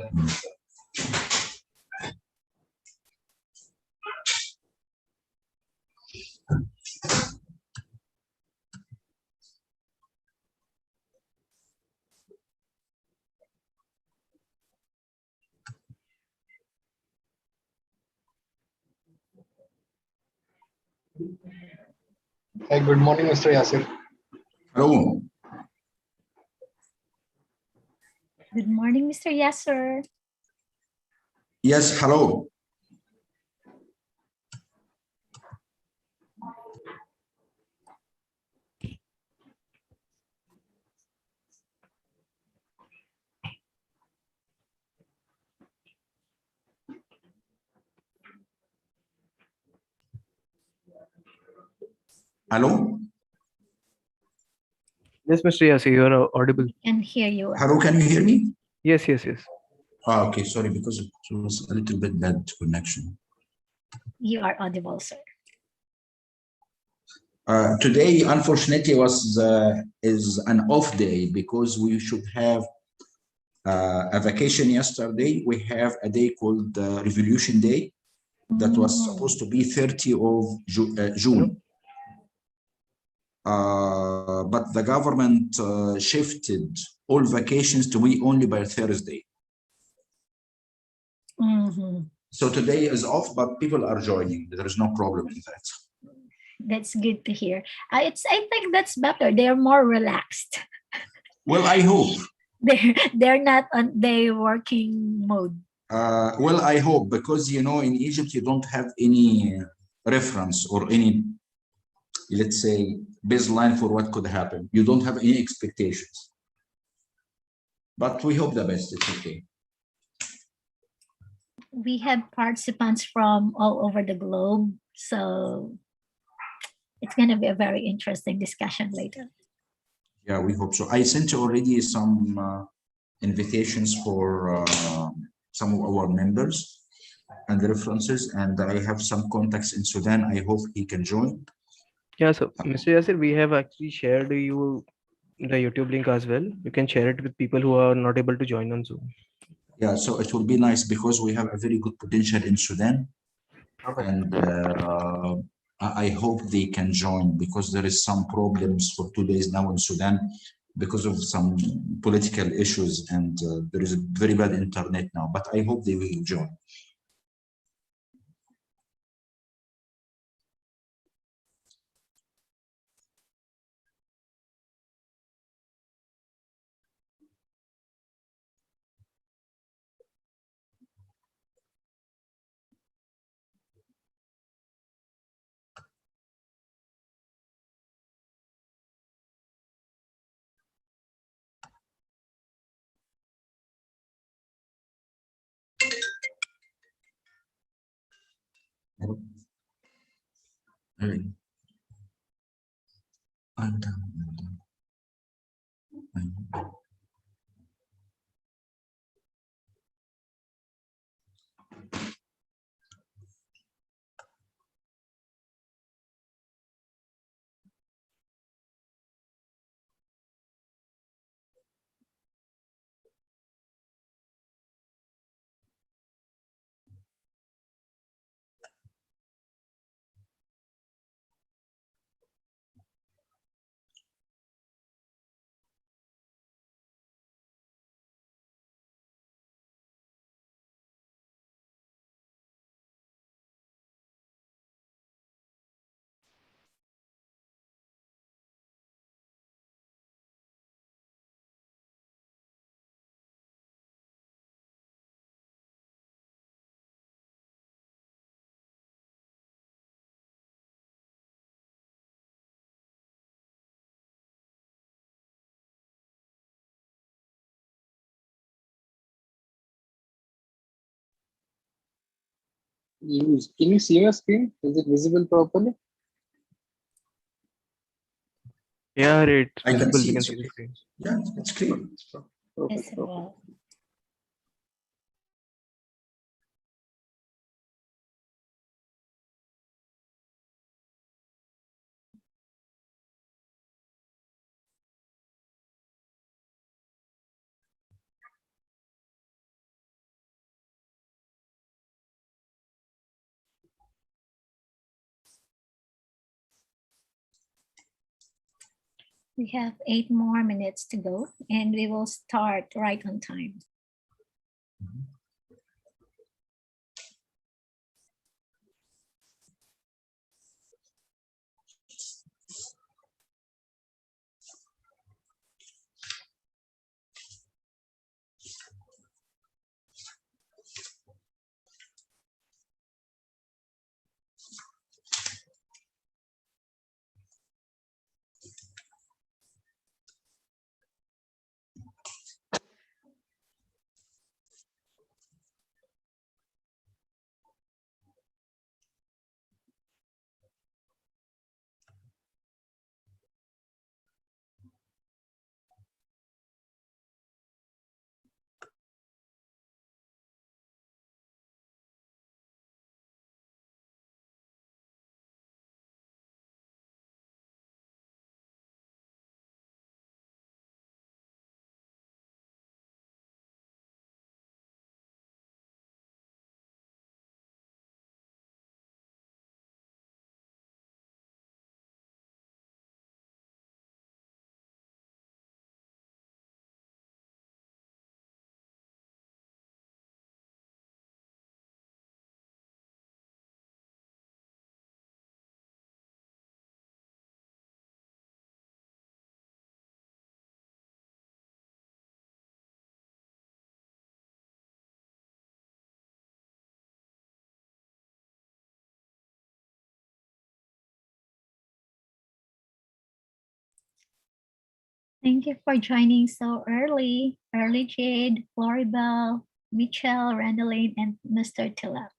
Hi, good morning, Mr. Yasir. Hello. Good morning, Mr. Yasser. Yes, hello. Hello. Yes, Mr. Yasir, you are audible. Can hear you. Hello, can you hear me? Yes, yes, yes. Ah, okay, sorry, because it was a little bit bad connection. You are audible, sir. Today, unfortunately, is an off day because we should have a vacation yesterday. We have a day called Revolution Day that was supposed to be 30 of June. But the government shifted all vacations to be only by Thursday. So today is off, but people are joining. There is no problem in that. That's good to hear. I think that's better. They're more relaxed. Well, I hope. They're not on day working mode. Well, I hope, because you know, in Egypt you don't have any reference or any, let's say, baseline for what could happen. You don't have any expectations. But we hope the best. It's okay. We have participants from all over the globe, so it's going to be a very interesting discussion later. Yeah, we hope so. I sent already some invitations for some of our members and references, and I have some contacts in Sudan. I hope he can join. Yeah, so Mr. Yasir, we have actually shared you the YouTube link as well. You can share it with people who are not able to join on Zoom. Yeah, so it will be nice because we have a very good potential in Sudan. And I hope they can join, because there is some problems for 2 days now in Sudan because of some political issues, and there is a very bad internet now, but I hope they will join. I'm done. Can you see your screen? Is it visible properly? Yeah, right. I can Visible, see we can it's see the okay. screen. Yeah, it's clear. Yes, well. We have 8 more minutes to go, and we will start right on time. Thank you for joining so early. Early Jade, Floribel, Michelle, Randaline, and Mr. Tilak.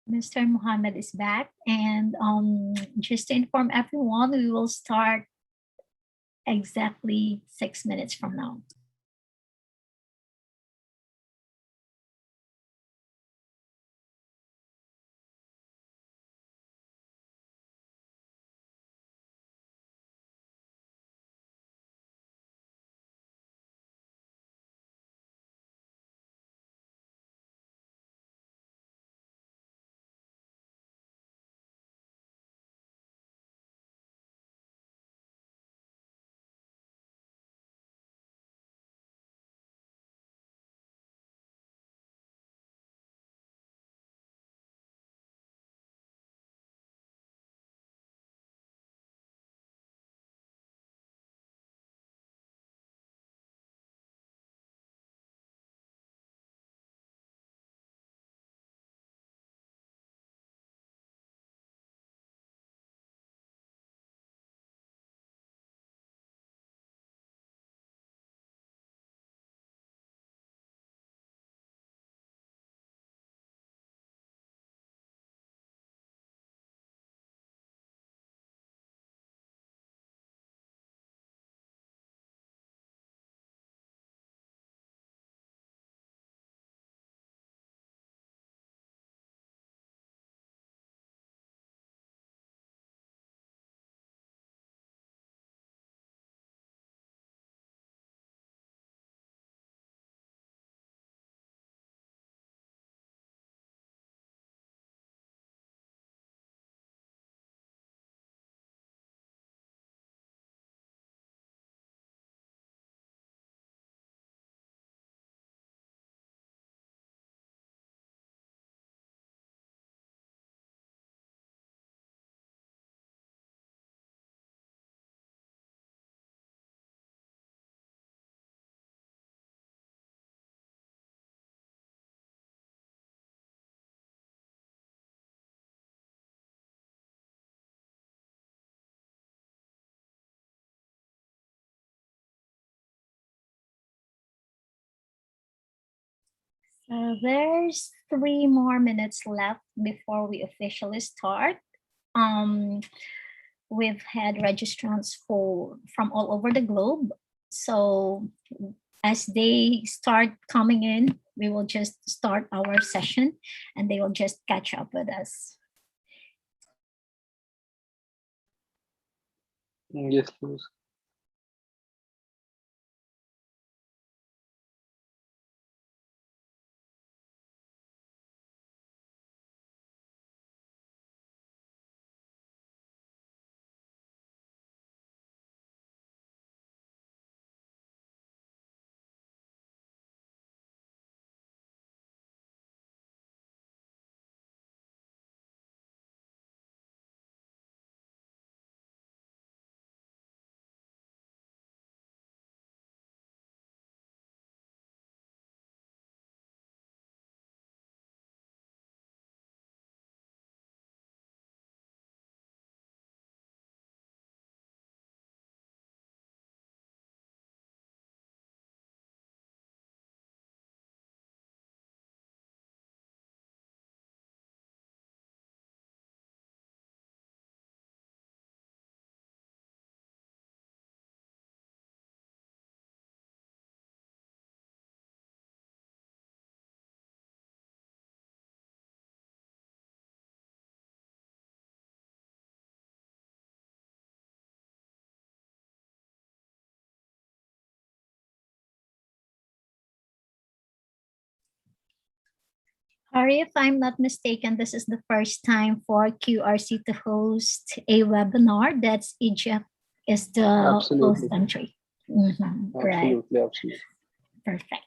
Mr. Muhammad is back, and just to inform everyone, we will start exactly 6 minutes from now. So there's 3 more minutes left before we officially start. We've had registrants from all over the globe. So as they start coming in, we will just start our session and they will just catch up with us. Yes, please. Harry, if I'm not mistaken, this is the first time for QRC to host a webinar. That's Egypt is the host Absolutely. country. Mhm, right, Absolutely, absolutely. perfect.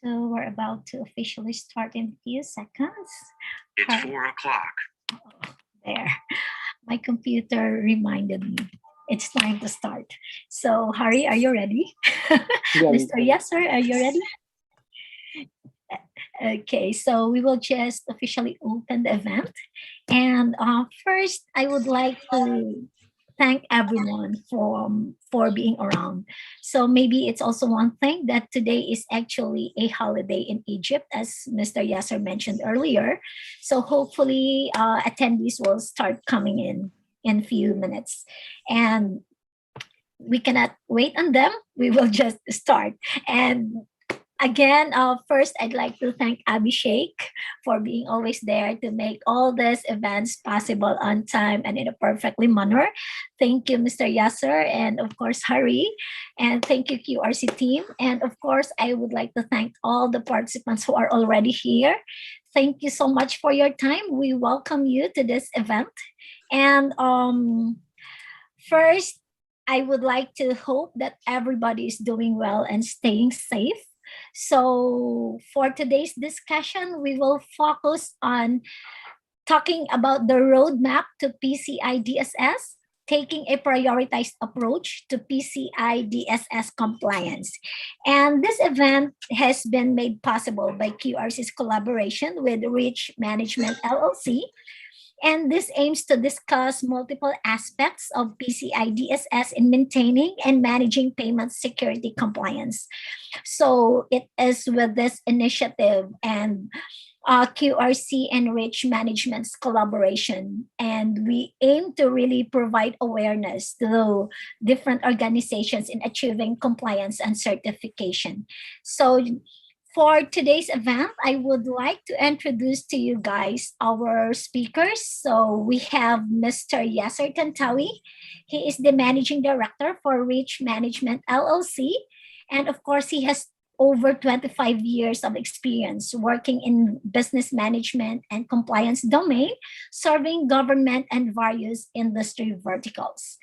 So we're about to officially start in a few seconds. It's Hi. 4 o'clock. There, my computer reminded me it's time to start. So Harry, are you ready? Yeah, we Mr. can. Yes, sir, are you ready? Okay, so we will just officially open the event. And first, I would like to thank everyone for being around. So maybe it's also one thing that today is actually a holiday in Egypt, as Mr. Yasser mentioned earlier. So hopefully attendees will start coming in few minutes. And we cannot wait on them. We will just start. And again, first, I'd like to thank Abhishek for being always there to make all these events possible on time and in a perfectly manner. Thank you, Mr. Yasser, and of course, Hari. And thank you, QRC team. And of course, I would like to thank all the participants who are already here. Thank you so much for your time. We welcome you to this event. And first, I would like to hope that everybody is doing well and staying safe. So for today's discussion, we will focus on talking about the roadmap to PCI DSS, taking a prioritized approach to PCI DSS compliance. And this event has been made possible by QRC's collaboration with Rich Management LLC. And this aims to discuss multiple aspects of PCI DSS in maintaining and managing payment security compliance. So it is with this initiative and QRC and Rich Management's collaboration. And we aim to really provide awareness to different organizations in achieving compliance and certification. So for today's event, I would like to introduce to you guys our speakers. So we have Mr. Yasser Tantawi. He is the Managing Director for Rich Management LLC. And of course, he has over 25 years of experience working in business management and compliance domain, serving government and various industry verticals.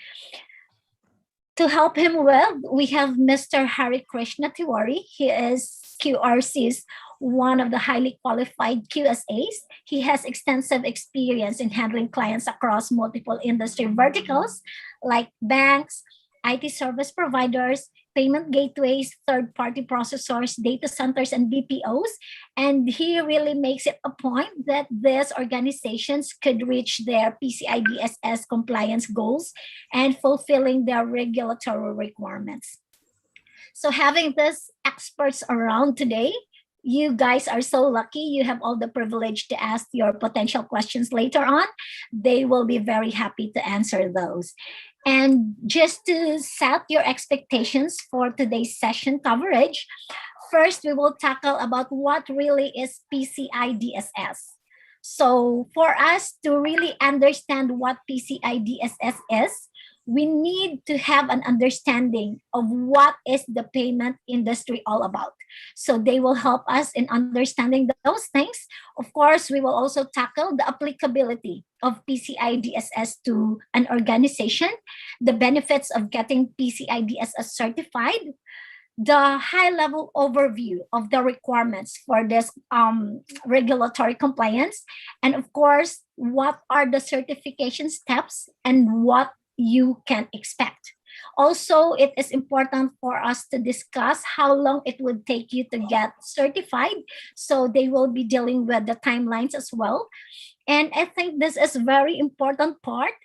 To help him with, we have Mr. Hari Krishna Tiwari. He is QRC's one of the highly qualified QSAs. He has extensive experience in handling clients across multiple industry verticals like banks, IT service providers, payment gateways, third-party processors, data centers, and BPOs. And he really makes it a point that these organizations could reach their PCI DSS compliance goals and fulfilling their regulatory requirements. So having these experts around today, you guys are so lucky. You have all the privilege to ask your potential questions later on. They will be very happy to answer those. And just to set your expectations for today's session coverage, first we will tackle about what really is PCI DSS. So for us to really understand what PCI DSS is, we need to have an understanding of what is the payment industry all about. So they will help us in understanding those things. Of course, we will also tackle the applicability of PCI DSS to an organization, the benefits of getting PCI DSS certified, the high-level overview of the requirements for this regulatory compliance, and of course, what are the certification steps and what you can expect. Also, it is important for us to discuss how long it would take you to get certified. So they will be dealing with the timelines as well. And I think this is very important part.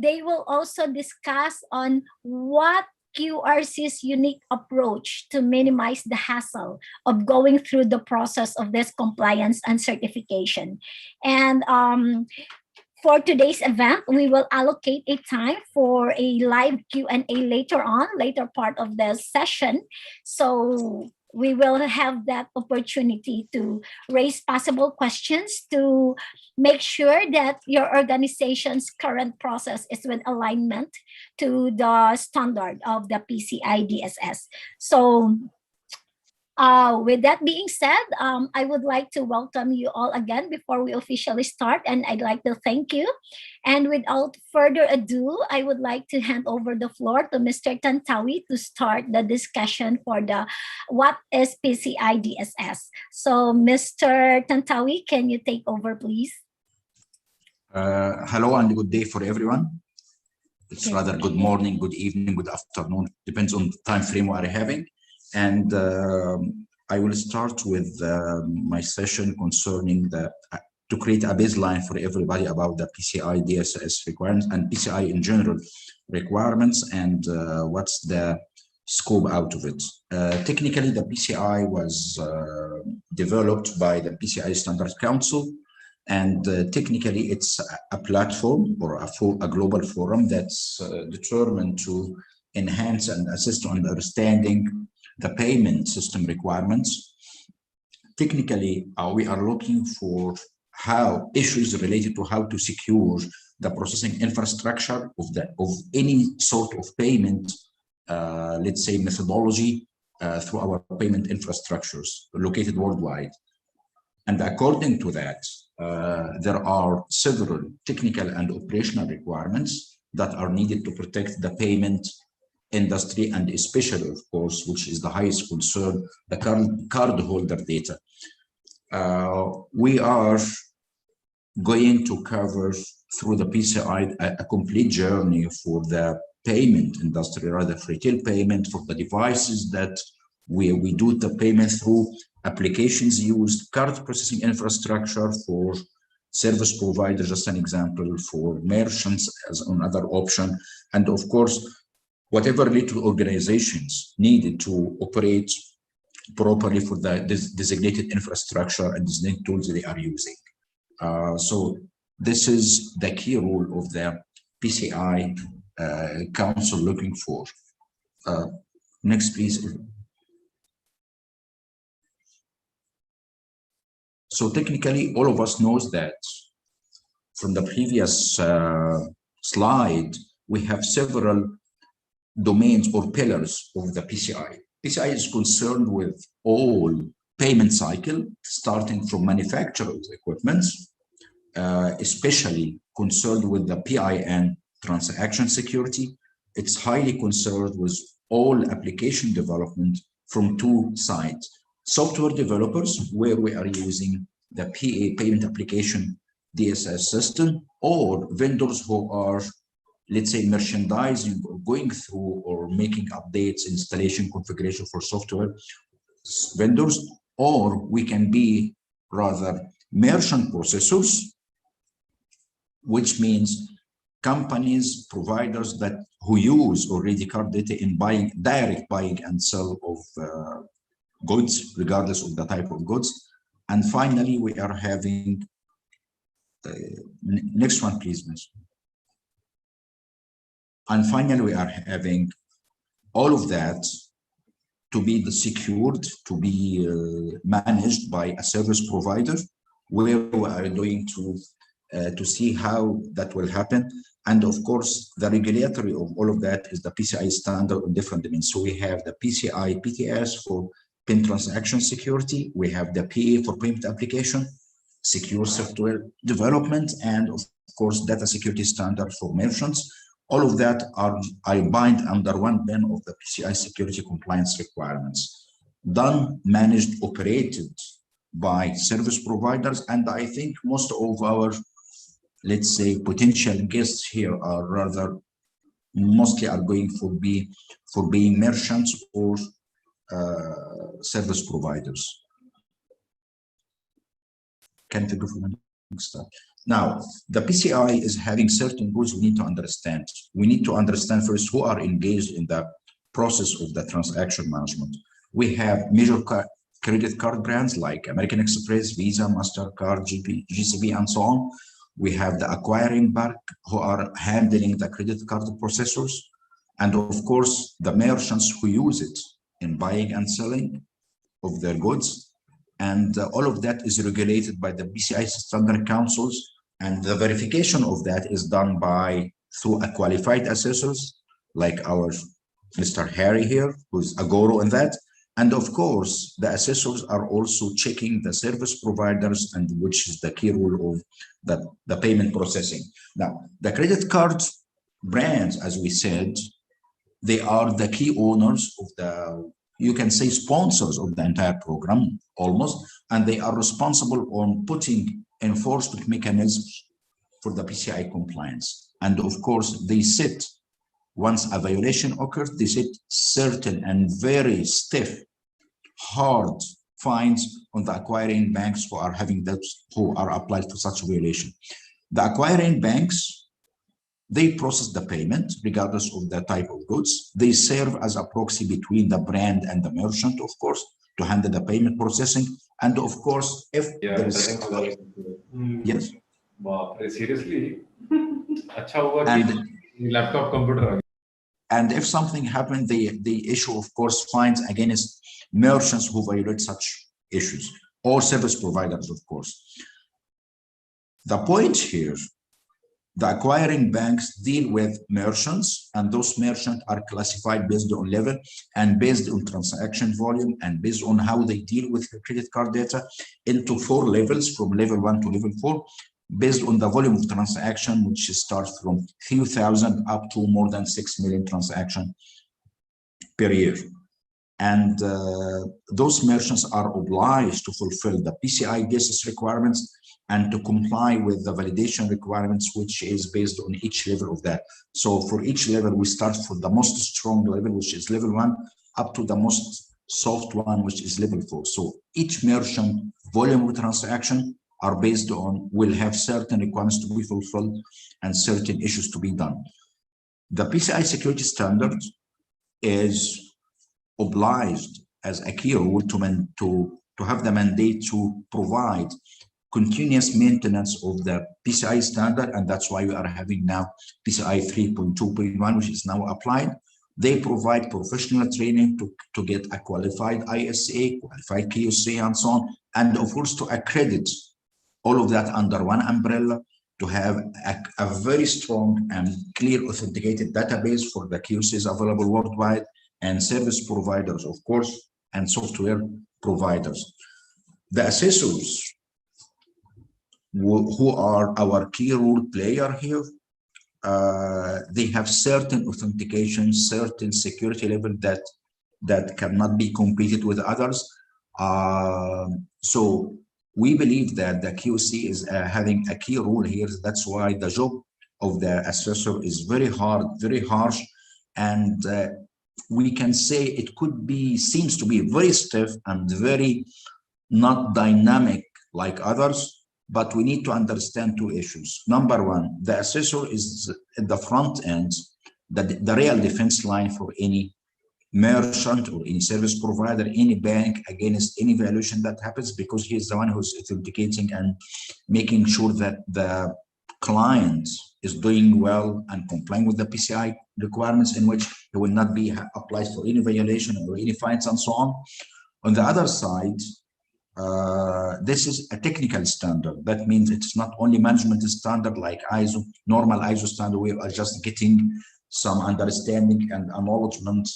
They will also discuss on what QRC's unique approach to minimize the hassle of going through the process of this compliance and certification. And for today's event, we will allocate a time for a live Q&A later on, later part of the session. So we will have that opportunity to raise possible questions to make sure that your organization's current process is with alignment to the standard of the PCI DSS. So with that being said, I would like to welcome you all again before we officially start, and I'd like to thank you. And without further ado, I would like to hand over the floor to Mr. Tantawi to start the discussion for the what is PCI DSS. So Mr. Tantawi, can you take over, please? Hello and good day for everyone. It's rather good morning, good evening, good afternoon, depends on the time frame we are having. And I will start with my session concerning to create a baseline for everybody about the PCI DSS requirements and PCI in general requirements and what's the scope out of it. Technically, the PCI was developed by the PCI Standards Council, and technically it's a platform or a global forum that's determined to enhance and assist on understanding the payment system requirements. Technically, we are looking for how issues related to how to secure the processing infrastructure of any sort of payment, let's say methodology through our payment infrastructures located worldwide. And according to that, there are several technical and operational requirements that are needed to protect the payment industry, and especially, of course, which is the highest concern, the cardholder data. We are going to cover through the PCI a complete journey for the payment industry, rather for retail payment, for the devices that we do the payment through, applications used, card processing infrastructure for service providers, just an example, for merchants as another option, and of course, whatever little organizations needed to operate properly for the designated infrastructure and designated tools they are using. So this is the key role of the PCI Council looking for. Next, please. So technically, all of us knows that from the previous slide, we have several domains or pillars of the PCI. PCI is concerned with all payment cycle, starting from manufacture of the equipment, especially concerned with the PIN transaction security, it's highly concerned with all application development from two sides. Software developers, where we are using the PA, payment application DSS system, or vendors who are, let's say, merchandising or going through or making updates, installation, configuration for software vendors, or we can be rather merchant processors, which means companies, providers that who use already card data in buying, direct buying and sell of goods, regardless of the type of goods. And finally, we are having, next one, please, Ms. And finally, we are having all of that to be secured, to be managed by a service provider, where we are going to see how that will happen. And of course, the regulatory of all of that is the PCI standard on different domains. So we have the PCI PTS for payment transaction security. We have the PA for payment application, secure software development, and of course, data security standard for merchants. All of that are bind under one bin of the PCI security compliance requirements, done, managed, operated by service providers. And I think most of our, let's say, potential guests here are rather mostly are going for being merchants or service providers. Can you go for the next slide? Now, the PCI is having certain rules we need to understand. We need to understand first who are engaged in the process of the transaction management. We have major credit card brands like American Express, Visa, MasterCard, GCB, and so on. We have the acquiring bank who are handling the credit card processors. And of course, the merchants who use it in buying and selling of their goods. And all of that is regulated by the PCI Standard Councils. And the verification of that is done through a qualified assessors, like our Mr. Harry here, who's a guru in that. And of course, the assessors are also checking the service providers, and which is the key rule of the payment processing. Now, the credit card brands, as we said, they are the key owners of the, you can say, sponsors of the entire program almost, and they are responsible on putting enforcement mechanisms for the PCI compliance. And of course, they set, once a violation occurs, they set certain and very stiff, hard fines on the acquiring banks who are having that, who are applied to such violation. The acquiring banks, they process the payment regardless of the type of goods. They serve as a proxy between the brand and the merchant, of course, to handle the payment processing. And of course, if there is, yes. Seriously, laptop computer. And if something happened, they issue, of course, fines against merchants who violate such issues, or service providers, of course. The point here, the acquiring banks deal with merchants, and those merchants are classified based on level and based on transaction volume and based on how they deal with the credit card data into 4 levels, from level 1 to level 4, based on the volume of transaction, which starts from few thousand up to more than 6 million transactions per year. And those merchants are obliged to fulfill the PCI DSS requirements and to comply with the validation requirements, which is based on each level of that. So for each level, we start from the most strong level, which is level 1, up to the most soft one, which is level 4. So each merchant volume of transaction are based on, will have certain requirements to be fulfilled and certain issues to be done. The PCI security standard is obliged as a key rule to have the mandate to provide continuous maintenance of the PCI standard, and that's why we are having now PCI 3.2.1, which is now applied. They provide professional training to get a qualified ISA, qualified QSA, and so on, and of course to accredit all of that under one umbrella, to have a very strong and clear authenticated database for the QSAs available worldwide, and service providers, of course, and software providers. The assessors, who are our key role player here, they have certain authentication, certain security level that cannot be competed with others. So we believe that the QC is having a key role here. That's why the job of the assessor is very hard, very harsh, and we can say it could be, seems to be very stiff and very not dynamic like others. But we need to understand two issues. Number one, the assessor is at the front end, the real defense line for any merchant or any service provider, any bank, against any violation that happens, because he is the one who's authenticating and making sure that the client is doing well and complying with the PCI requirements, in which he will not be applied for any violation or any fines and so on. On the other side, this is a technical standard. That means it's not only management standard like ISO, normal ISO standard. We are just getting some understanding and acknowledgement,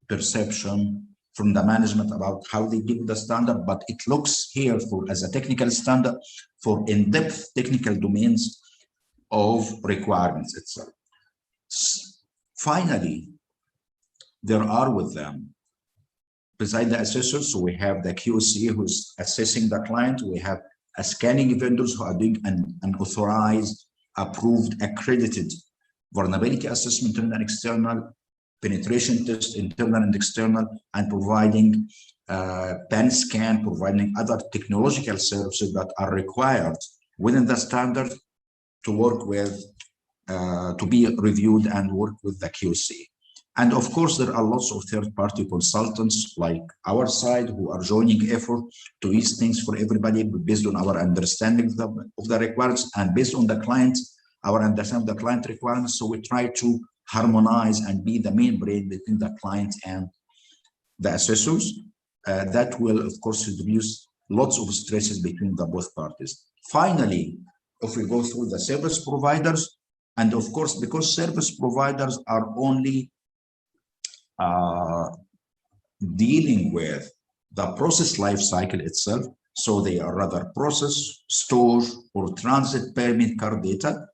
perception from the management about how they give the standard, but it looks here for as a technical standard for in-depth technical domains of requirements itself. Finally, there are with them, beside the assessor, so we have the QC who's assessing the client. We have a scanning vendors who are doing an authorized, approved, accredited vulnerability assessment, internal and external, penetration test, internal and external, and providing pen scan, providing other technological services that are required within the standard to work with, to be reviewed and work with the QC. And of course, there are lots of third-party consultants like our side who are joining effort to ease things for everybody based on our understanding of the requirements and based on the client, our understanding of the client requirements. So we try to harmonize and be the main brain between the client and the assessors. That will, of course, reduce lots of stresses between the both parties. Finally, if we go through the service providers, and of course, because service providers are only dealing with the process life cycle itself, so they are rather process, store, or transit payment card data,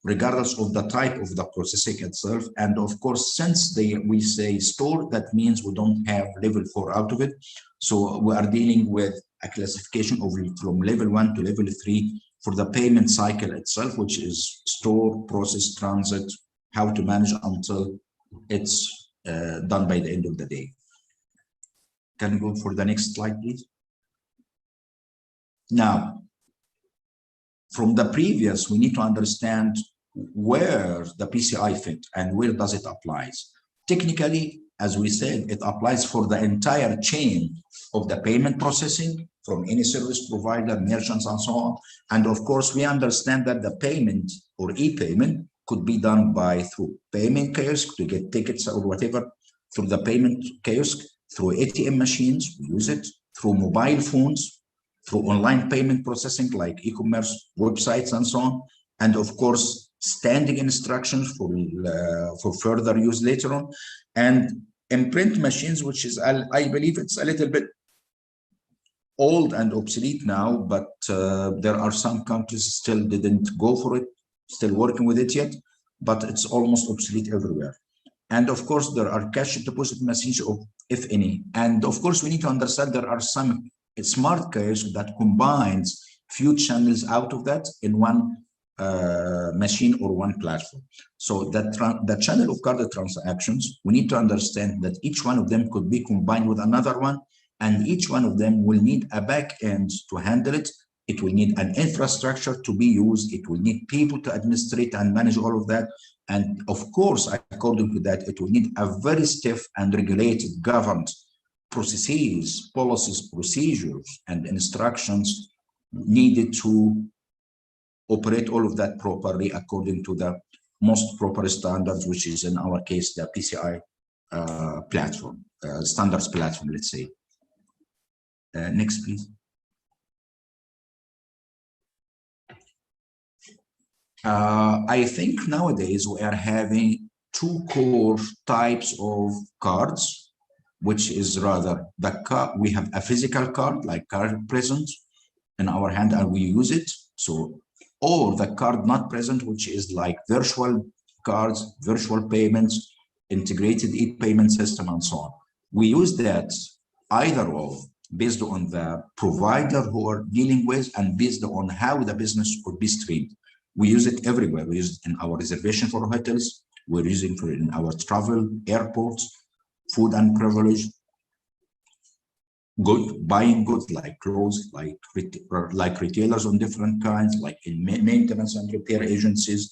regardless of the type of the processing itself. And of course, since we say store, that means we don't have level 4 out of it. So we are dealing with a classification of from level 1 to level 3 for the payment cycle itself, which is store, process, transit, how to manage until it's done by the end of the day. Can we go for the next slide, please? Now, from the previous, we need to understand where the PCI fit and where does it apply. Technically, as we said, it applies for the entire chain of the payment processing from any service provider, merchants, and so on. And of course, we understand that the payment or e-payment could be done through payment kiosk to get tickets or whatever, through the payment kiosk, through ATM machines, we use it, through mobile phones, through online payment processing like e-commerce websites and so on. And of course, standing instructions for further use later on. And imprint machines, which is, I believe it's a little bit old and obsolete now, but there are some countries still didn't go for it, still working with it yet, but it's almost obsolete everywhere. And of course, there are cash deposit machines, if any. And of course, we need to understand there are some smart cards that combines few channels out of that in one machine or one platform. So the channel of card transactions, we need to understand that each one of them could be combined with another one, and each one of them will need a back end to handle it. It will need an infrastructure to be used. It will need people to administrate and manage all of that. And of course, according to that, it will need a very stiff and regulated, governed processes, policies, procedures, and instructions needed to operate all of that properly according to the most proper standards, which is in our case, the PCI platform, standards platform, let's say. Next, please. I think nowadays we are having two core types of cards, which is rather the card. We have a physical card, like card present in our hand, and we use it. So or the card not present, which is like virtual cards, virtual payments, integrated e-payment system, and so on. We use that either of based on the provider who are dealing with and based on how the business could be streamed. We use it everywhere. We use it in our reservation for hotels. We're using it in our travel, airports, food and privilege, buying goods like clothes, like retailers on different kinds, like in maintenance and repair agencies,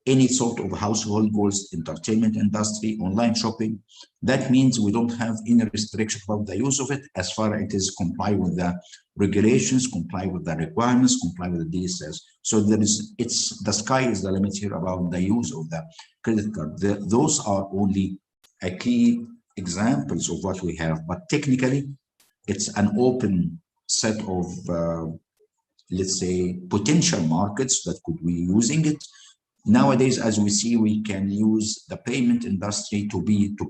any sort of household goods, entertainment industry, online shopping. That means we don't have any restriction about the use of it as far as it is comply with the regulations, comply with the requirements, comply with the DSS. So the sky is the limit here about the use of the credit card. Those are only a key examples of what we have, but technically it's an open set of, let's say, potential markets that could be using it. Nowadays, as we see, we can use the payment industry to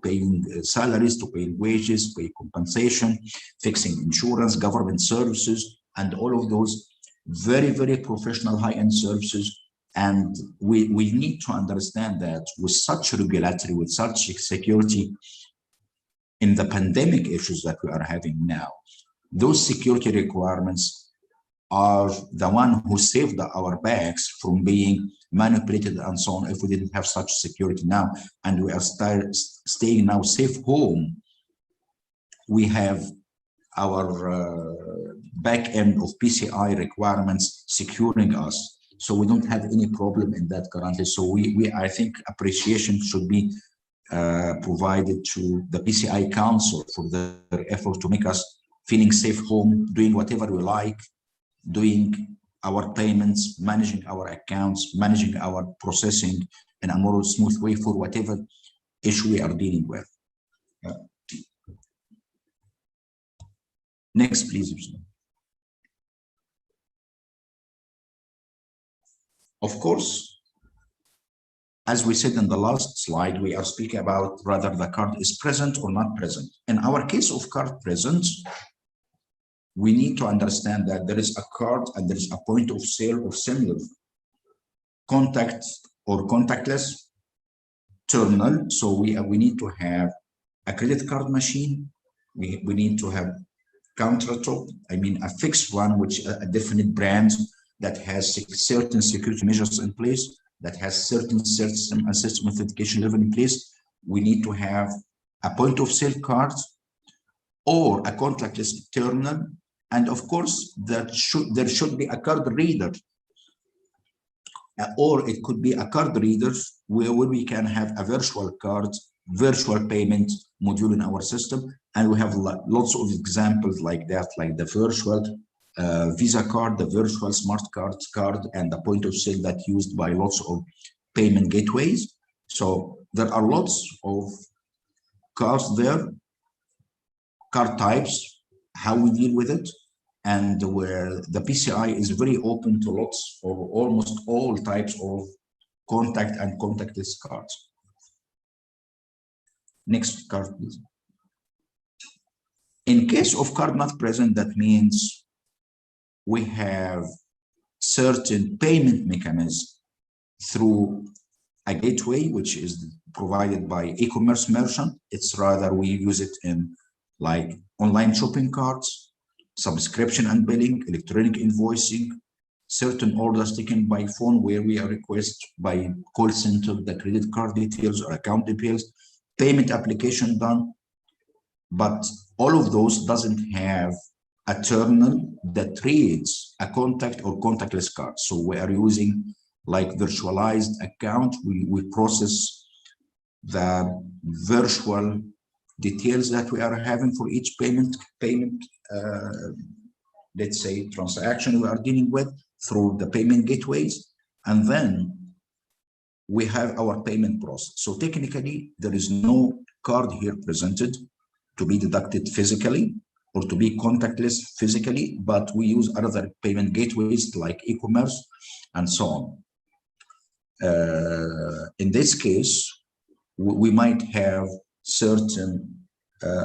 paying salaries, to paying wages, pay compensation, fixing insurance, government services, and all of those very, very professional high-end services. And we need to understand that with such regulatory, with such security, in the pandemic issues that we are having now, those security requirements are the one who saved our bags from being manipulated and so on if we didn't have such security now, and we are staying now safe home. We have our back end of PCI requirements securing us, so we don't have any problem in that currently. So I think appreciation should be provided to the PCI Council for their effort to make us feeling safe home, doing whatever we like, doing our payments, managing our accounts, managing our processing in a more smooth way for whatever issue we are dealing with. Next, please. Of course, as we said in the last slide, we are speaking about whether the card is present or not present. In our case of card present, we need to understand that there is a card and there is a point of sale of similar contact or contactless terminal. So we need to have a credit card machine. We need to have countertop, I mean a fixed one, which a definite brand that has certain security measures in place, that has certain system and system authentication level in place. We need to have a point of sale card or a contactless terminal. And of course, there should be a card reader, or it could be a card reader where we can have a virtual card, virtual payment module in our system. And we have lots of examples like that, like the virtual Visa card, the virtual smart cards card, and the point of sale that used by lots of payment gateways. So there are lots of cards there, card types, how we deal with it, and where the PCI is very open to lots or almost all types of contact and contactless cards. Next card, please. In case of card not present, that means we have certain payment mechanisms through a gateway, which is provided by e-commerce merchant. It's rather we use it in like online shopping carts, subscription and billing, electronic invoicing, certain orders taken by phone where we are requested by call center the credit card details or account details, payment application done. But all of those doesn't have a terminal that reads a contact or contactless card. So we are using like virtualized account. We process the virtual details that we are having for each payment, let's say transaction we are dealing with through the payment gateways. And then we have our payment process. So technically there is no card here presented to be deducted physically or to be contactless physically, but we use other payment gateways like e-commerce and so on. In this case, we might have certain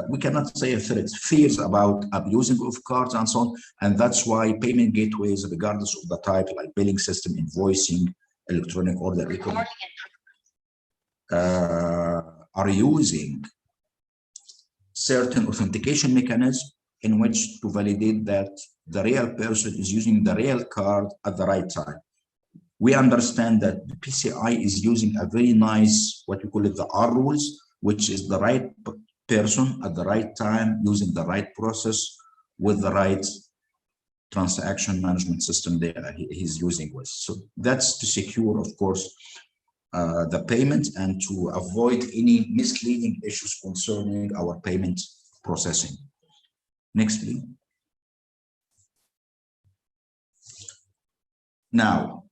we cannot say a threat, fears about abusing of cards and so on. And that's why payment gateways, regardless of the type, like billing system, invoicing, electronic order record, are using certain authentication mechanisms in which to validate that the real person is using the real card at the right time. We understand that the PCI is using a very nice, what we call it, the R rules, which is the right person at the right time, using the right process with the right transaction management system that he's using with. So that's to secure, of course, the payment and to avoid any misleading issues concerning our payment processing. Next, please. Now,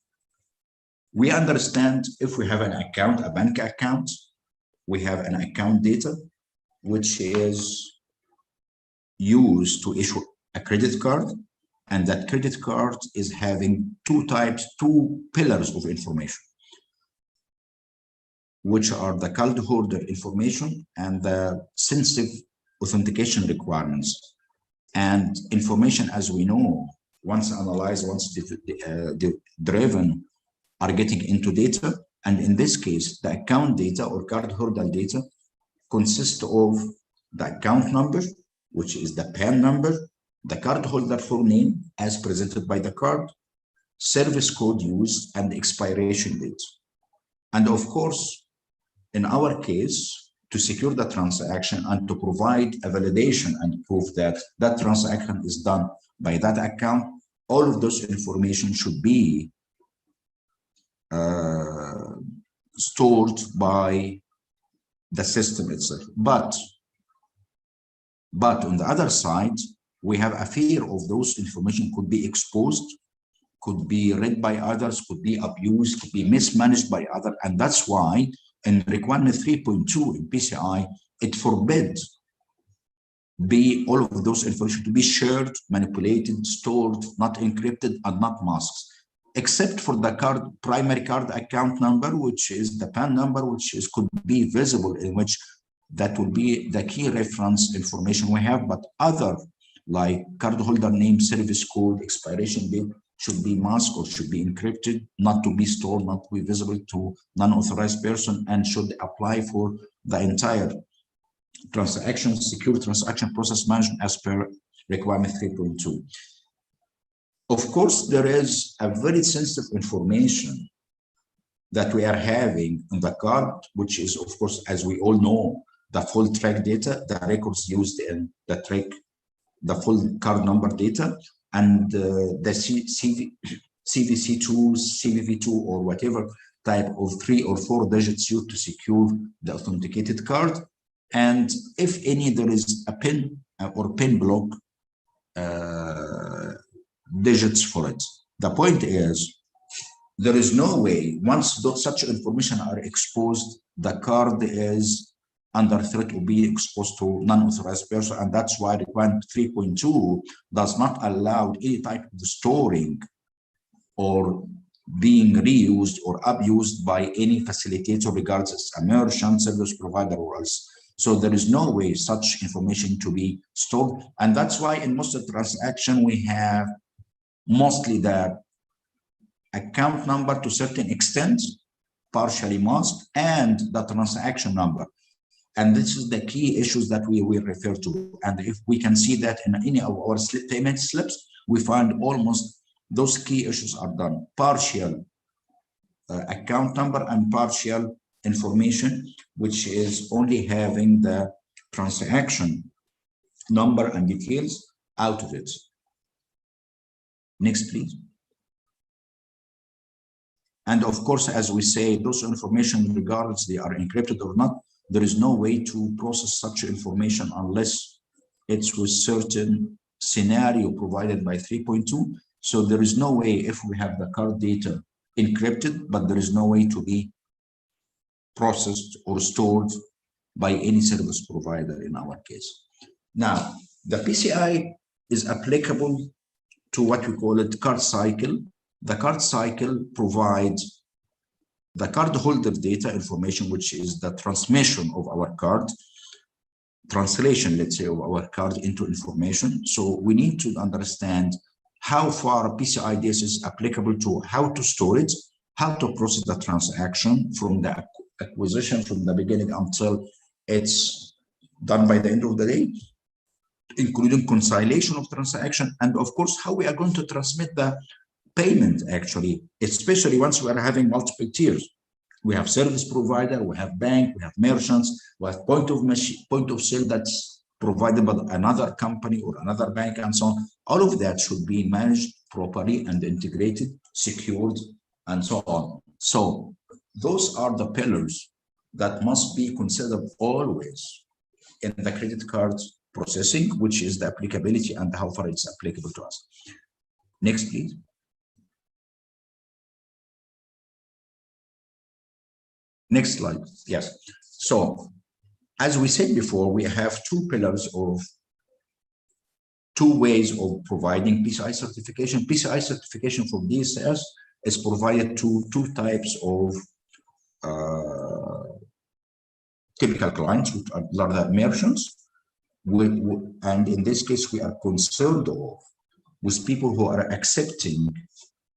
we understand if we have an account, a bank account, we have an account data, which is used to issue a credit card, and that credit card is having two pillars of information, which are the cardholder information and the sensitive authentication requirements. And information, as we know, once analyzed, once driven, are getting into data. And in this case, the account data or cardholder data consists of the account number, which is the PAN number, the cardholder full name as presented by the card, service code used, and expiration date. And of course, in our case, to secure the transaction and to provide a validation and proof that that transaction is done by that account, all of those information should be stored by the system itself. But on the other side, we have a fear of those information could be exposed, could be read by others, could be abused, could be mismanaged by others. And that's why in requirement 3.2 in PCI, it forbids all of those information to be shared, manipulated, stored, not encrypted, and not masked, except for the primary card account number, which is the PAN number, which could be visible, in which that will be the key reference information we have. But other, like cardholder name, service code, expiration date, should be masked or should be encrypted, not to be stored, not to be visible to non-authorized person, and should apply for the entire transaction, secure transaction process management as per requirement 3.2. Of course, there is a very sensitive information that we are having on the card, which is, of course, as we all know, the full track data, the records used in the track, the full card number data, and the CVC2, CVV2, or whatever type of 3 or 4 digits used to secure the authenticated card. And if any, there is a PIN or PIN block digits for it. The point is, there is no way, once such information are exposed, the card is under threat of being exposed to non-authorized person, and that's why requirement 3.2 does not allow any type of storing or being reused or abused by any facilitator, regardless as a merchant, service provider, or else. So there is no way such information to be stored, and that's why in most of the transaction we have mostly the account number to certain extent, partially masked, and the transaction number. And this is the key issues that we will refer to. And if we can see that in any of our payment slips, we find almost those key issues are done. Partial account number and partial information, which is only having the transaction number and details out of it. Next, please. And of course, as we say, those information, regardless they are encrypted or not, there is no way to process such information unless it's with certain scenario provided by 3.2. So there is no way, if we have the card data encrypted, but there is no way to be processed or stored by any service provider in our case. Now, the PCI is applicable to what we call it card cycle. The card cycle provides the cardholder data information, which is the transmission of our card, translation, let's say, of our card into information. So we need to understand how far PCI DSS is applicable to how to store it, how to process the transaction from the acquisition from the beginning until it's done by the end of the day, including conciliation of transaction, and of course, how we are going to transmit the payment actually, especially once we are having multiple tiers. We have service provider, we have bank, we have merchants, we have point of sale that's provided by another company or another bank and so on. All of that should be managed properly and integrated, secured, and so on. So those are the pillars that must be considered always in the credit card processing, which is the applicability and how far it's applicable to us. Next, please. Next slide. Yes. So as we said before, we have two pillars of two ways of providing PCI certification. PCI certification for DSS is provided to two types of typical clients, which are larger merchants. And in this case, we are concerned with people who are accepting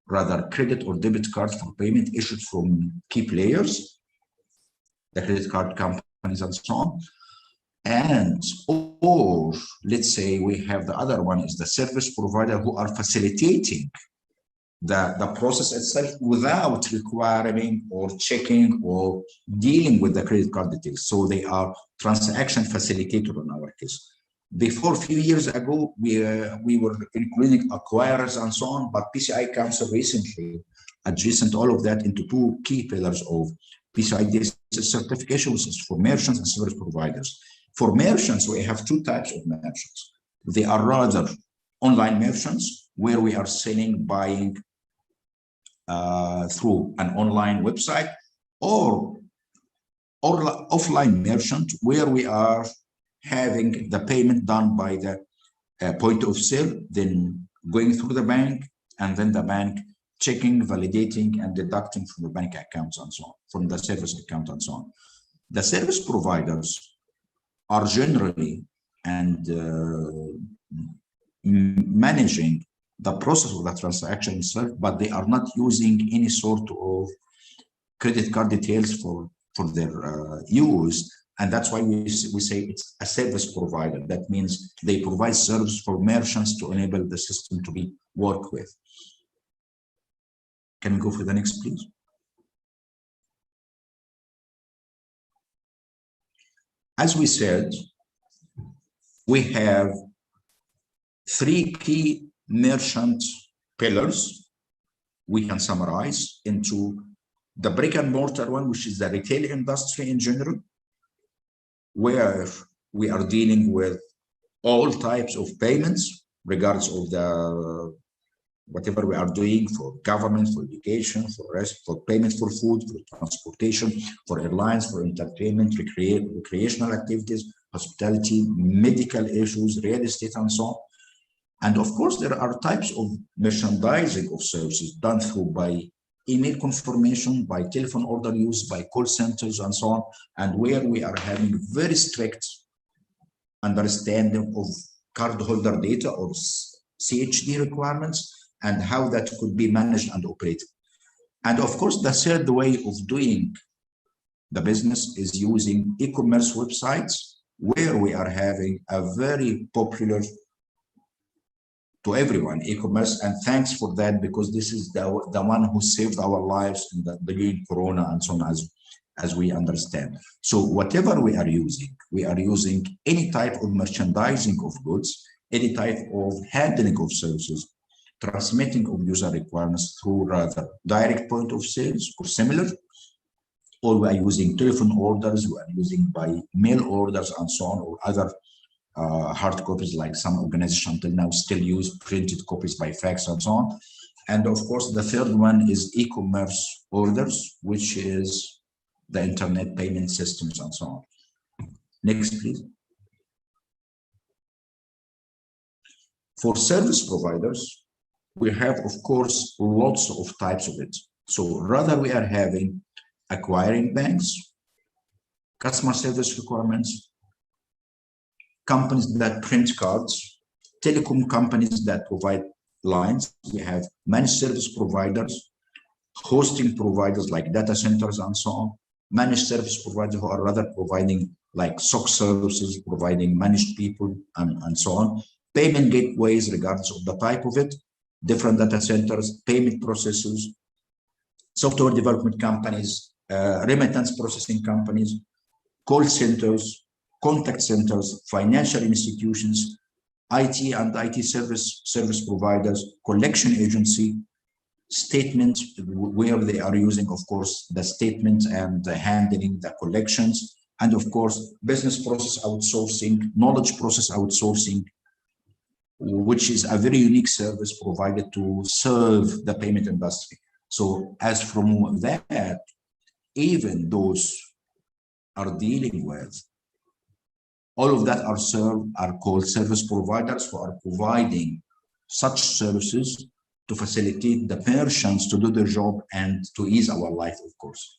rather credit or debit cards for payment issued from key players, the credit card companies and so on. And or let's say we have the other one is the service provider who are facilitating the process itself without requiring or checking or dealing with the credit card details. So they are transaction facilitator in our case. Before, a few years ago, we were including acquirers and so on, but PCI Council recently adjacent all of that into two key pillars of PCI DSS certification, which is for merchants and service providers. For merchants, we have two types of merchants. They are rather online merchants, where we are selling, buying through an online website, or offline merchant, where we are having the payment done by the point of sale, then going through the bank, and then the bank checking, validating, and deducting from the bank accounts and so on, from the service account and so on. The service providers are generally and managing the process of the transaction itself, but they are not using any sort of credit card details for their use. And that's why we say it's a service provider. That means they provide service for merchants to enable the system to be worked with. Can we go for the next, please? As we said, we have three key merchant pillars we can summarize into the brick and mortar one, which is the retail industry in general, where we are dealing with all types of payments, regardless of the whatever we are doing for government, for education, for payments for food, for transportation, for airlines, for entertainment, recreational activities, hospitality, medical issues, real estate, and so on. And of course, there are types of merchandising of services done through by email confirmation, by telephone order use, by call centers, and so on, and where we are having very strict understanding of cardholder data or CHD requirements, and how that could be managed and operated. And of course, the third way of doing the business is using e-commerce websites, where we are having a very popular to everyone e-commerce, and thanks for that, because this is the one who saved our lives in the beginning Corona and so on, as we understand. So whatever we are using any type of merchandising of goods, any type of handling of services, transmitting of user requirements through rather direct point of sales or similar, or we are using telephone orders, we are using by mail orders and so on, or other hard copies, like some organizations until now still use printed copies by fax and so on. And of course, the third one is e-commerce orders, which is the internet payment systems and so on. Next, please. For service providers, we have, of course, lots of types of it. So rather we are having acquiring banks, customer service requirements, companies that print cards, telecom companies that provide lines. We have managed service providers, hosting providers like data centers and so on, managed service providers who are rather providing like SOC services, providing managed people and so on, payment gateways regardless of the type of it, different data centers, payment processors, software development companies, remittance processing companies, call centers, contact centers, financial institutions, IT and IT service providers, collection agency, statements where they are using, of course, the statements and handling the collections, and of course, business process outsourcing, knowledge process outsourcing, which is a very unique service provided to serve the payment industry. So as from that, even those are dealing with, all of that are called service providers who are providing such services to facilitate the merchants to do their job and to ease our life, of course.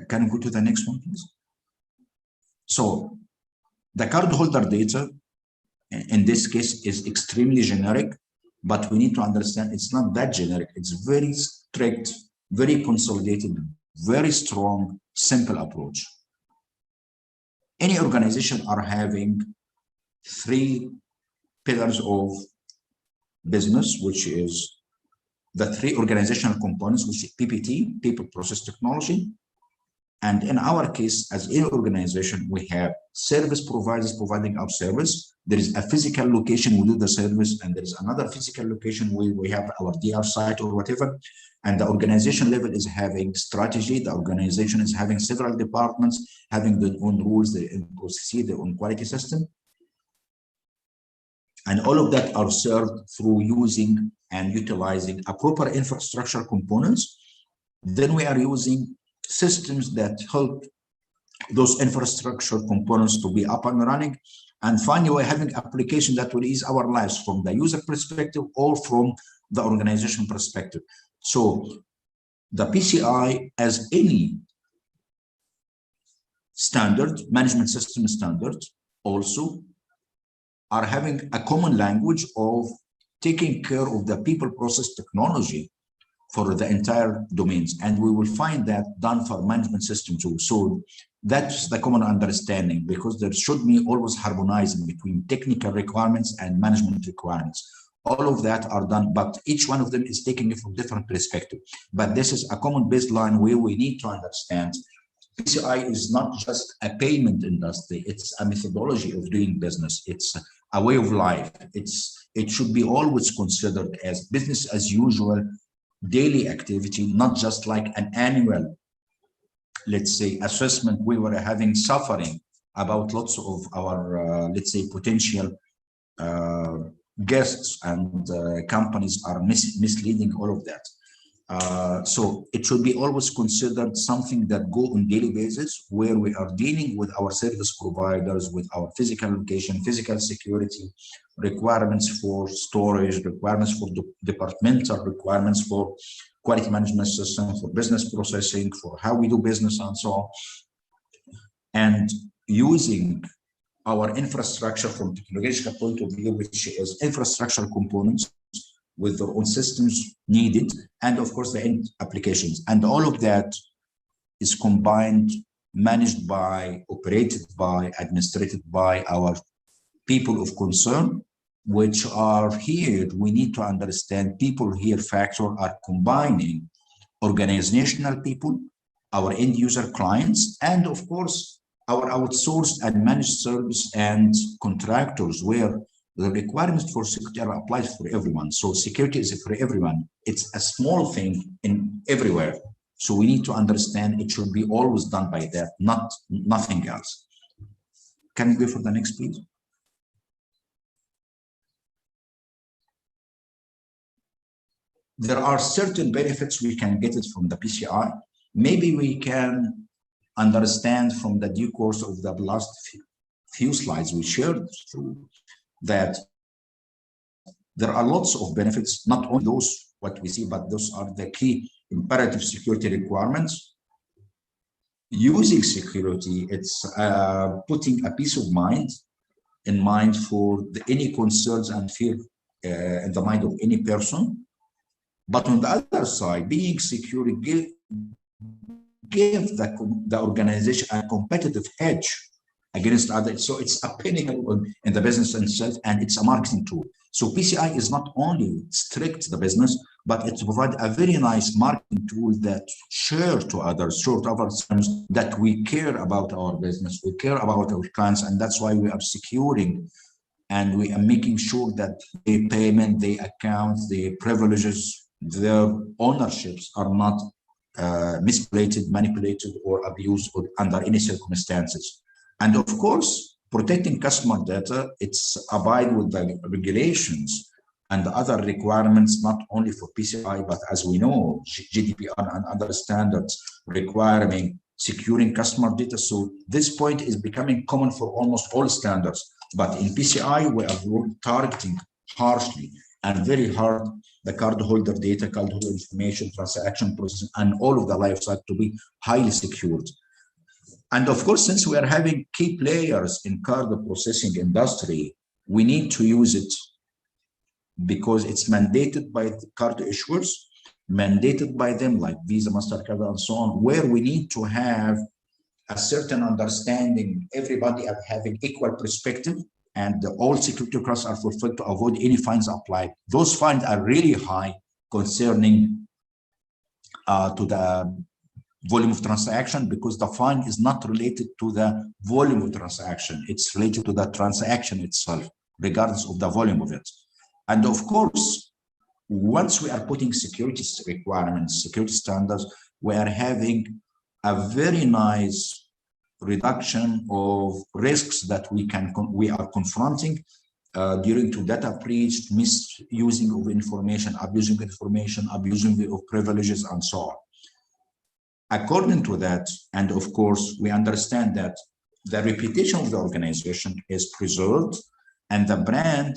Can we go to the next one, please? So the cardholder data, in this case, is extremely generic, but we need to understand it's not that generic. It's very strict, very consolidated, very strong, simple approach. Any organization are having 3 pillars of business, which is the 3 organizational components, which is PPT, people process technology. And in our case, as an organization, we have service providers providing our service. There is a physical location we do the service, and there is another physical location where we have our DR site or whatever. And the organization level is having strategy. The organization is having several departments, having their own rules, their own processes, their own quality system. And all of that are served through using and utilizing a proper infrastructure components. Then we are using systems that help those infrastructure components to be up and running. And finally, we're having applications that will ease our lives from the user perspective or from the organization perspective. So the PCI, as any standard, management system standard, also are having a common language of taking care of the people process technology for the entire domains. And we will find that done for management system too. So that's the common understanding, because there should be always harmonizing between technical requirements and management requirements. All of that are done, but each one of them is taking it from different perspective. But this is a common baseline where we need to understand PCI is not just a payment industry, it's a methodology of doing business. It's a way of life. It should be always considered as business as usual, daily activity, not just like an annual, let's say, assessment. We were having suffering about lots of our, let's say, potential guests and companies are misleading all of that. So it should be always considered something that go on daily basis, where we are dealing with our service providers, with our physical location, physical security, requirements for storage, requirements for departmental requirements for quality management system, for business processing, for how we do business and so on. And using our infrastructure from technological point of view, which is infrastructure components with their own systems needed, and of course the end applications. And all of that is combined, managed by, operated by, administrated by our people of concern, which are here. We need to understand people here factor are combining organizational people, our end user clients, and of course our outsourced and managed service and contractors, where the requirements for security are applied for everyone. So security is for everyone. It's a small thing in everywhere. So we need to understand it should be always done by that, nothing else. Can you go for the next, please? There are certain benefits we can get it from the PCI. Maybe we can understand from the due course of the last few slides we shared through that there are lots of benefits, not only those what we see, but those are the key imperative security requirements. using security, it's putting a peace of mind in mind for any concerns and fear in the mind of any person. But on the other side, being secure give the organization a competitive edge against others. So it's a pinnacle in the business itself, and it's a marketing tool. So PCI is not only strict the business, but it provides a very nice marketing tool that share to others, that we care about our business, we care about our clients, and that's why we are securing and we are making sure that the payment, the accounts, the privileges, their ownerships are not misplated, manipulated, or abused or under any circumstances. And of course, protecting customer data, it's abide with the regulations and the other requirements, not only for PCI, but as we know, GDPR and other standards requiring securing customer data. So this point is becoming common for almost all standards. But in PCI, we are targeting harshly and very hard the cardholder data, cardholder information, transaction processing, and all of the life cycle to be highly secured. And of course, since we are having key players in card processing industry, we need to use it because it's mandated by the card issuers, mandated by them like Visa, MasterCard, and so on, where we need to have a certain understanding, everybody are having equal perspective, and all security requirements are fulfilled to avoid any fines applied. Those fines are really high concerning to the volume of transaction, because the fine is not related to the volume of transaction. It's related to the transaction itself, regardless of the volume of it. And of course, once we are putting security requirements, security standards, we are having a very nice reduction of risks that we are confronting during to data breach, misusing of information, abusing of privileges, and so on. According to that, and of course, we understand that the reputation of the organization is preserved, and the brand,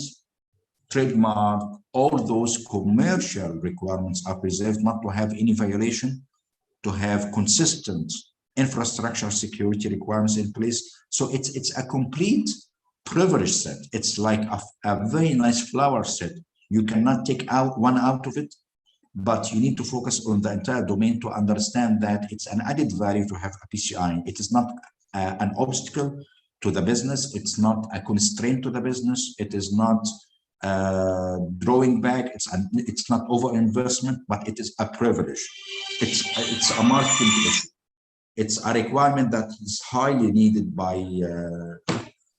trademark, all those commercial requirements are preserved, not to have any violation, to have consistent infrastructure security requirements in place. So it's a complete privilege set. It's like a very nice flower set. You cannot take out one out of it, but you need to focus on the entire domain to understand that it's an added value to have a PCI. It is not an obstacle to the business. It's not a constraint to the business. It is not drawing back. It's not over-investment, but it is a privilege. It's a marketing issue. It's a requirement that is highly needed by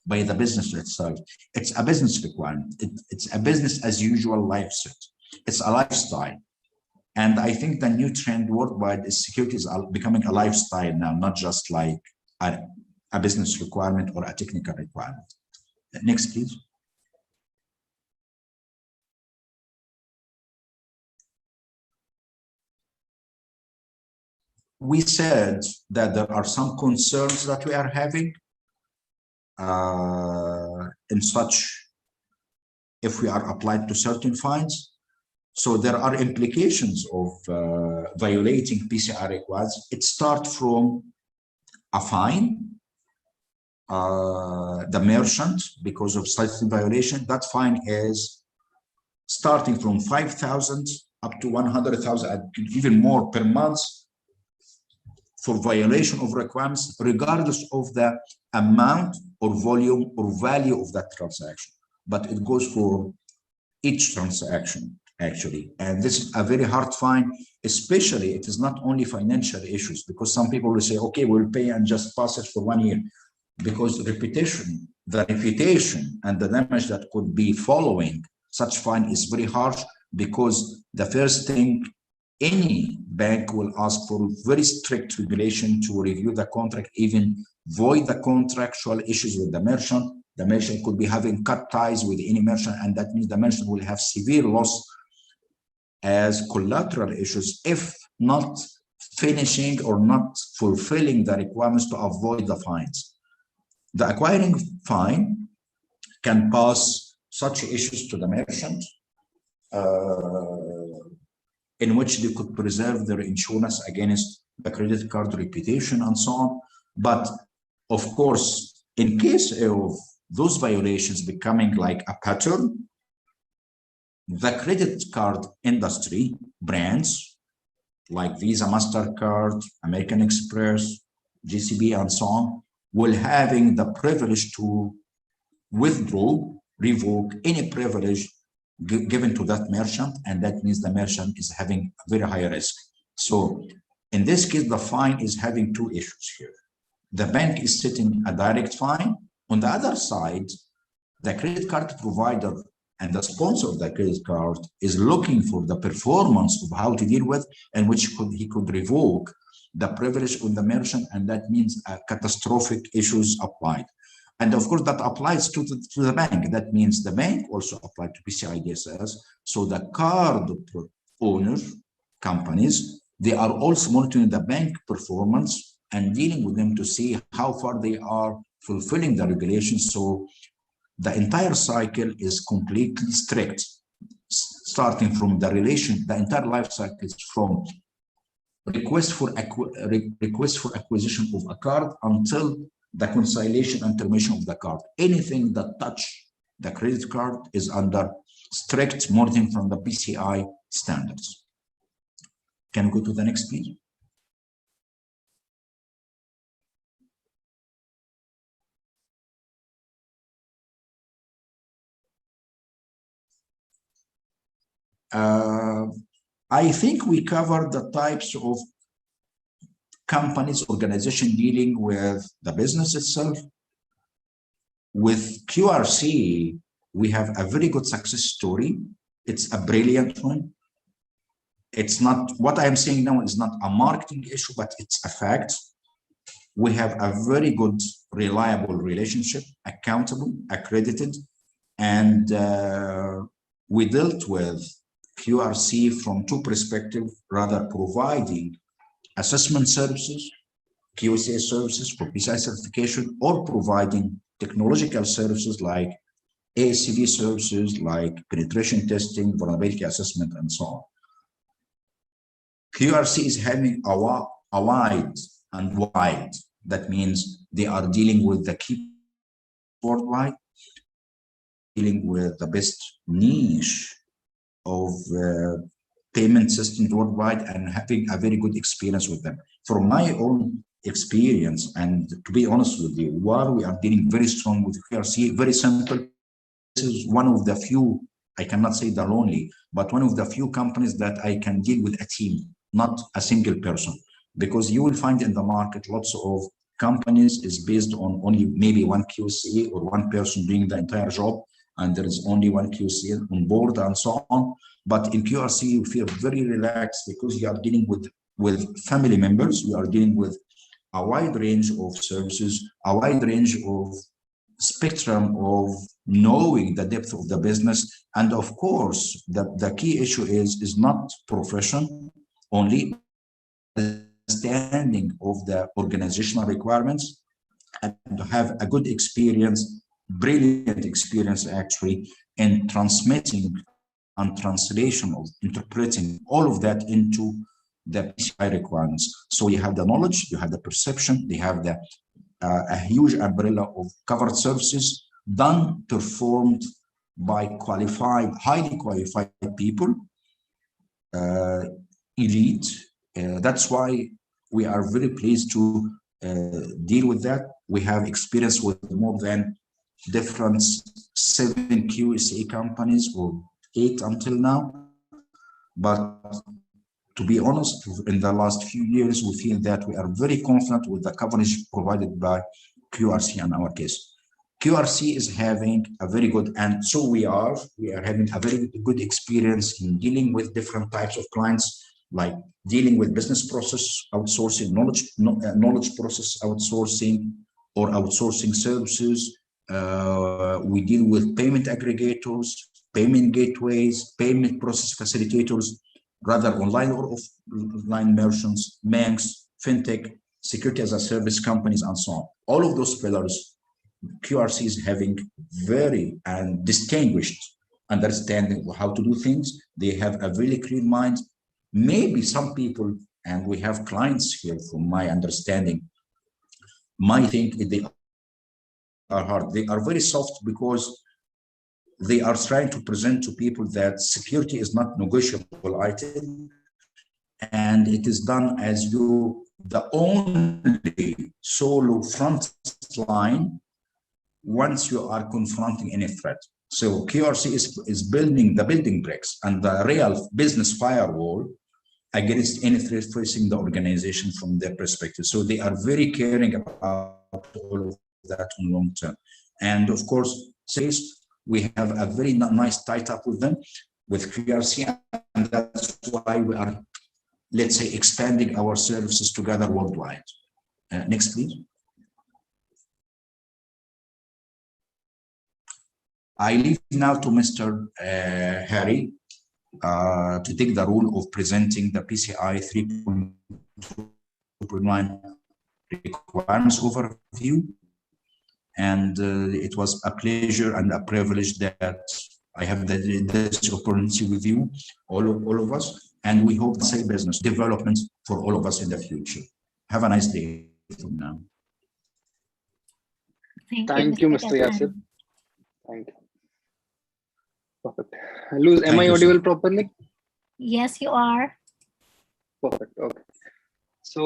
the business itself. It's a business requirement. It's a business as usual life set. It's a lifestyle. And I think the new trend worldwide is security is becoming a lifestyle now, not just like a business requirement or a technical requirement. Next, please. We said that there are some concerns that we are having in such if we are applied to certain fines. So there are implications of violating PCI requirements. It starts from a fine, the merchant, because of certain violation, that fine is starting from 5,000 up to 100,000, even more per month, for violation of requirements, regardless of the amount or volume or value of that transaction. But it goes for each transaction, actually. And this is a very hard fine, especially it is not only financial issues, because some people will say, okay, we'll pay and just pass it for 1 year. Because the reputation and the damage that could be following such fine is very harsh, because the first thing, any bank will ask for very strict regulation to review the contract, even void the contractual issues with the merchant. The merchant could be having cut ties with any merchant, and that means the merchant will have severe loss as collateral issues if not finishing or not fulfilling the requirements to avoid the fines. The acquiring fine can pass such issues to the merchant, in which they could preserve their insurance against the credit card reputation, and so on. But of course, in case of those violations becoming like a pattern, the credit card industry brands like Visa, MasterCard, American Express, GCB, and so on, will having the privilege to withdraw, revoke any privilege given to that merchant, and that means the merchant is having a very high risk. So in this case, the fine is having two issues here. The bank is setting a direct fine. On the other side, the credit card provider and the sponsor of the credit card is looking for the performance of how to deal with, and which he could revoke the privilege on the merchant, and that means catastrophic issues applied. And of course, that applies to the bank. That means the bank also applied to PCI DSS. So the card owner companies, they are also monitoring the bank performance and dealing with them to see how far they are fulfilling the regulations. So the entire cycle is completely strict, starting from the entire life cycle is from request for acquisition of a card until the conciliation and termination of the card. Anything that touch the credit card is under strict monitoring from the PCI standards. Can we go to the next, please? I think we covered the types of companies, organization dealing with the business itself. With QRC, we have a very good success story. It's a brilliant one. It's not, what I am saying now is not a marketing issue, but it's a fact. We have a very good, reliable relationship, accountable, accredited, and we dealt with QRC from two perspectives, rather providing assessment services, QCA services for PCI certification, or providing technological services like ASCV services, like penetration testing, vulnerability assessment, and so on. QRC is having a wide and wide. That means they are dealing with the key worldwide, dealing with the best niche of payment systems worldwide, and having a very good experience with them. From my own experience, and to be honest with you, while we are dealing very strong with QRC, very simple, this is one of the few, I cannot say the only, but one of the few companies that I can deal with a team, not a single person, because you will find in the market lots of companies is based on only maybe one QC or one person doing the entire job, and there is only one QC on board and so on. But in QRC, you feel very relaxed because you are dealing with family members. You are dealing with a wide range of services, a wide range of spectrum of knowing the depth of the business. And of course, the key issue is not profession only, understanding of the organizational requirements, and to have a good experience, brilliant experience actually, in transmitting and translation of interpreting all of that into the PCI requirements. So you have the knowledge, you have the perception, they have the a huge umbrella of covered services performed by qualified, highly qualified people, elite. That's why we are very pleased to deal with that. We have experience with more than 7 QSA companies, or 8 until now. But to be honest, in the last few years, we feel that we are very confident with the coverage provided by QRC in our case. QRC is having a very good, and so we are having a very good experience in dealing with different types of clients, like dealing with business process outsourcing, knowledge process outsourcing, or outsourcing services. We deal with payment aggregators, payment gateways, payment process facilitators, rather online or offline merchants, banks, fintech, security as a service companies, and so on. All of those pillars, QRC is having very and distinguished understanding of how to do things. They have a really clear mind. Maybe some people and we have clients here from my understanding, might think they are hard. They are very soft because they are trying to present to people that security is not negotiable item, and it is done as the only solo front line once you are confronting any threat. So QRC is building the building bricks and the real business firewall against any threat facing the organization from their perspective. So they are very caring about all of that on long term. And of course, we have a very nice tight up with them, with QRC, and that's why we are, let's say, expanding our services together worldwide. Next, please. I leave now to Mr. Harry to take the role of presenting the PCI 3.2.9 requirements overview. And it was a pleasure and a privilege that I have this opportunity with you, all of us, and we hope to say business development for all of us in the future. Have a nice day from now. Thank you, Mr. Ghassan. Yasir. Thank you. Perfect. Luz, am I Thank you, audible sir. properly? Yes, you are. Perfect. Okay. So,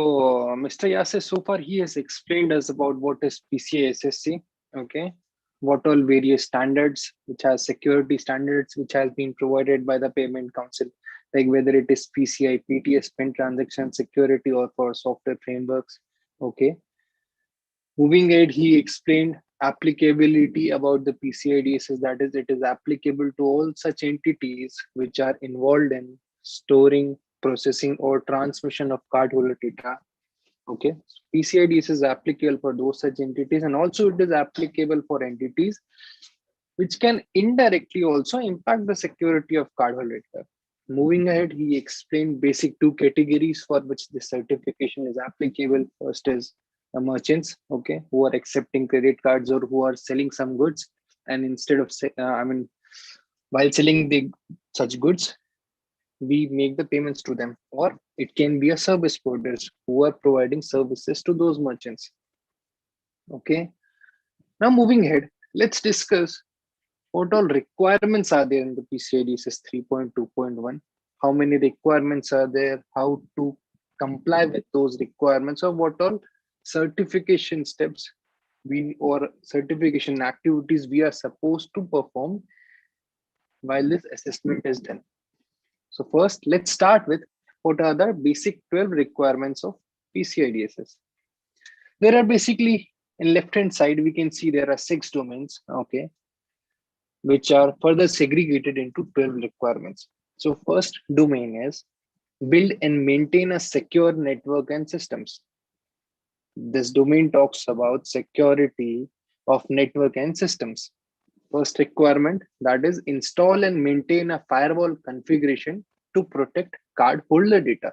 Mr. Yasir, so far he has explained us about what is PCI SSC. Okay. What all various standards, which has security standards, which has been provided by the Payment Council, like whether it is PCI, PTS, Pin Transaction Security, or for software frameworks. Okay. Moving ahead, he explained applicability about the PCI DSS, that is, it is applicable to all such entities which are involved in storing, processing, or transmission of cardholder data. Okay, PCI DSS is applicable for those such entities, and also it is applicable for entities which can indirectly also impact the security of cardholder data. Moving ahead, he explained basic two categories for which this certification is applicable. First is the merchants, okay, who are accepting credit cards or who are selling some goods, and instead of while selling such goods, we make the payments to them. Or it can be a service providers who are providing services to those merchants. Okay, now moving ahead, let's discuss what all requirements are there in the PCI DSS 3.2.1. How many requirements are there, how to comply with those requirements, or what all certification steps or certification activities we are supposed to perform while this assessment is done. So first, let's start with what are the basic 12 requirements of PCI DSS. There are basically, in left-hand side, we can see there are 6 domains, okay, which are further segregated into 12 requirements. So first domain is build and maintain a secure network and systems. This domain talks about security of network and systems. First requirement, that is install and maintain a firewall configuration to protect cardholder data.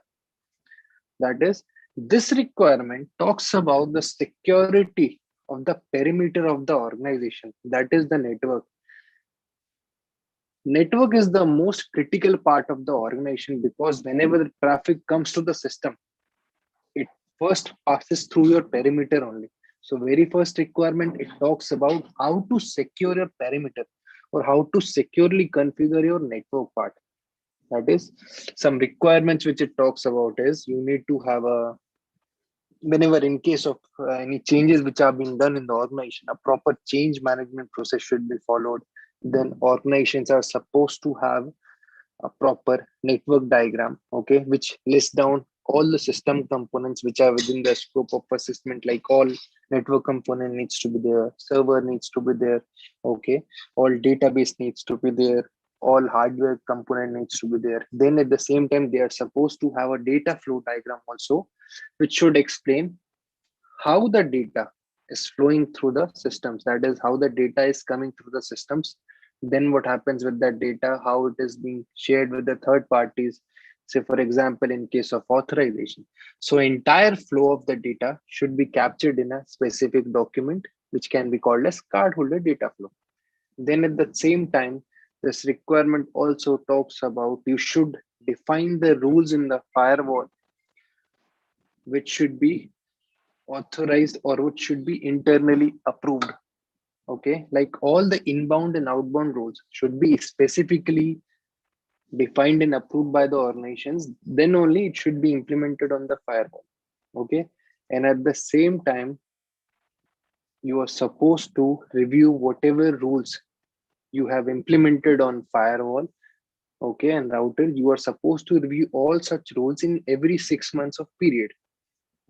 That is, this requirement talks about the security of the perimeter of the organization, that is the network. Network is the most critical part of the organization because whenever the traffic comes to the system, it first passes through your perimeter only. So very first requirement, it talks about how to secure your perimeter or how to securely configure your network part. That is, some requirements which it talks about is you need to have whenever in case of any changes which are being done in the organization, a proper change management process should be followed. Then organizations are supposed to have a proper network diagram, okay, which lists down all the system components which are within the scope of assessment, like all network component needs to be there, server needs to be there, okay, all database needs to be there, all hardware component needs to be there. Then at the same time, they are supposed to have a data flow diagram also, which should explain how the data is flowing through the systems. That is, how the data is coming through the systems. Then what happens with that data, how it is being shared with the third parties. Say, for example, in case of authorization. So entire flow of the data should be captured in a specific document, which can be called as cardholder data flow. Then at the same time, this requirement also talks about you should define the rules in the firewall which should be authorized or which should be internally approved. Okay, like all the inbound and outbound rules should be specifically defined and approved by the organizations, then only it should be implemented on the firewall. Okay, and at the same time, you are supposed to review whatever rules you have implemented on firewall, okay, and router. You are supposed to review all such rules in every 6 months of period.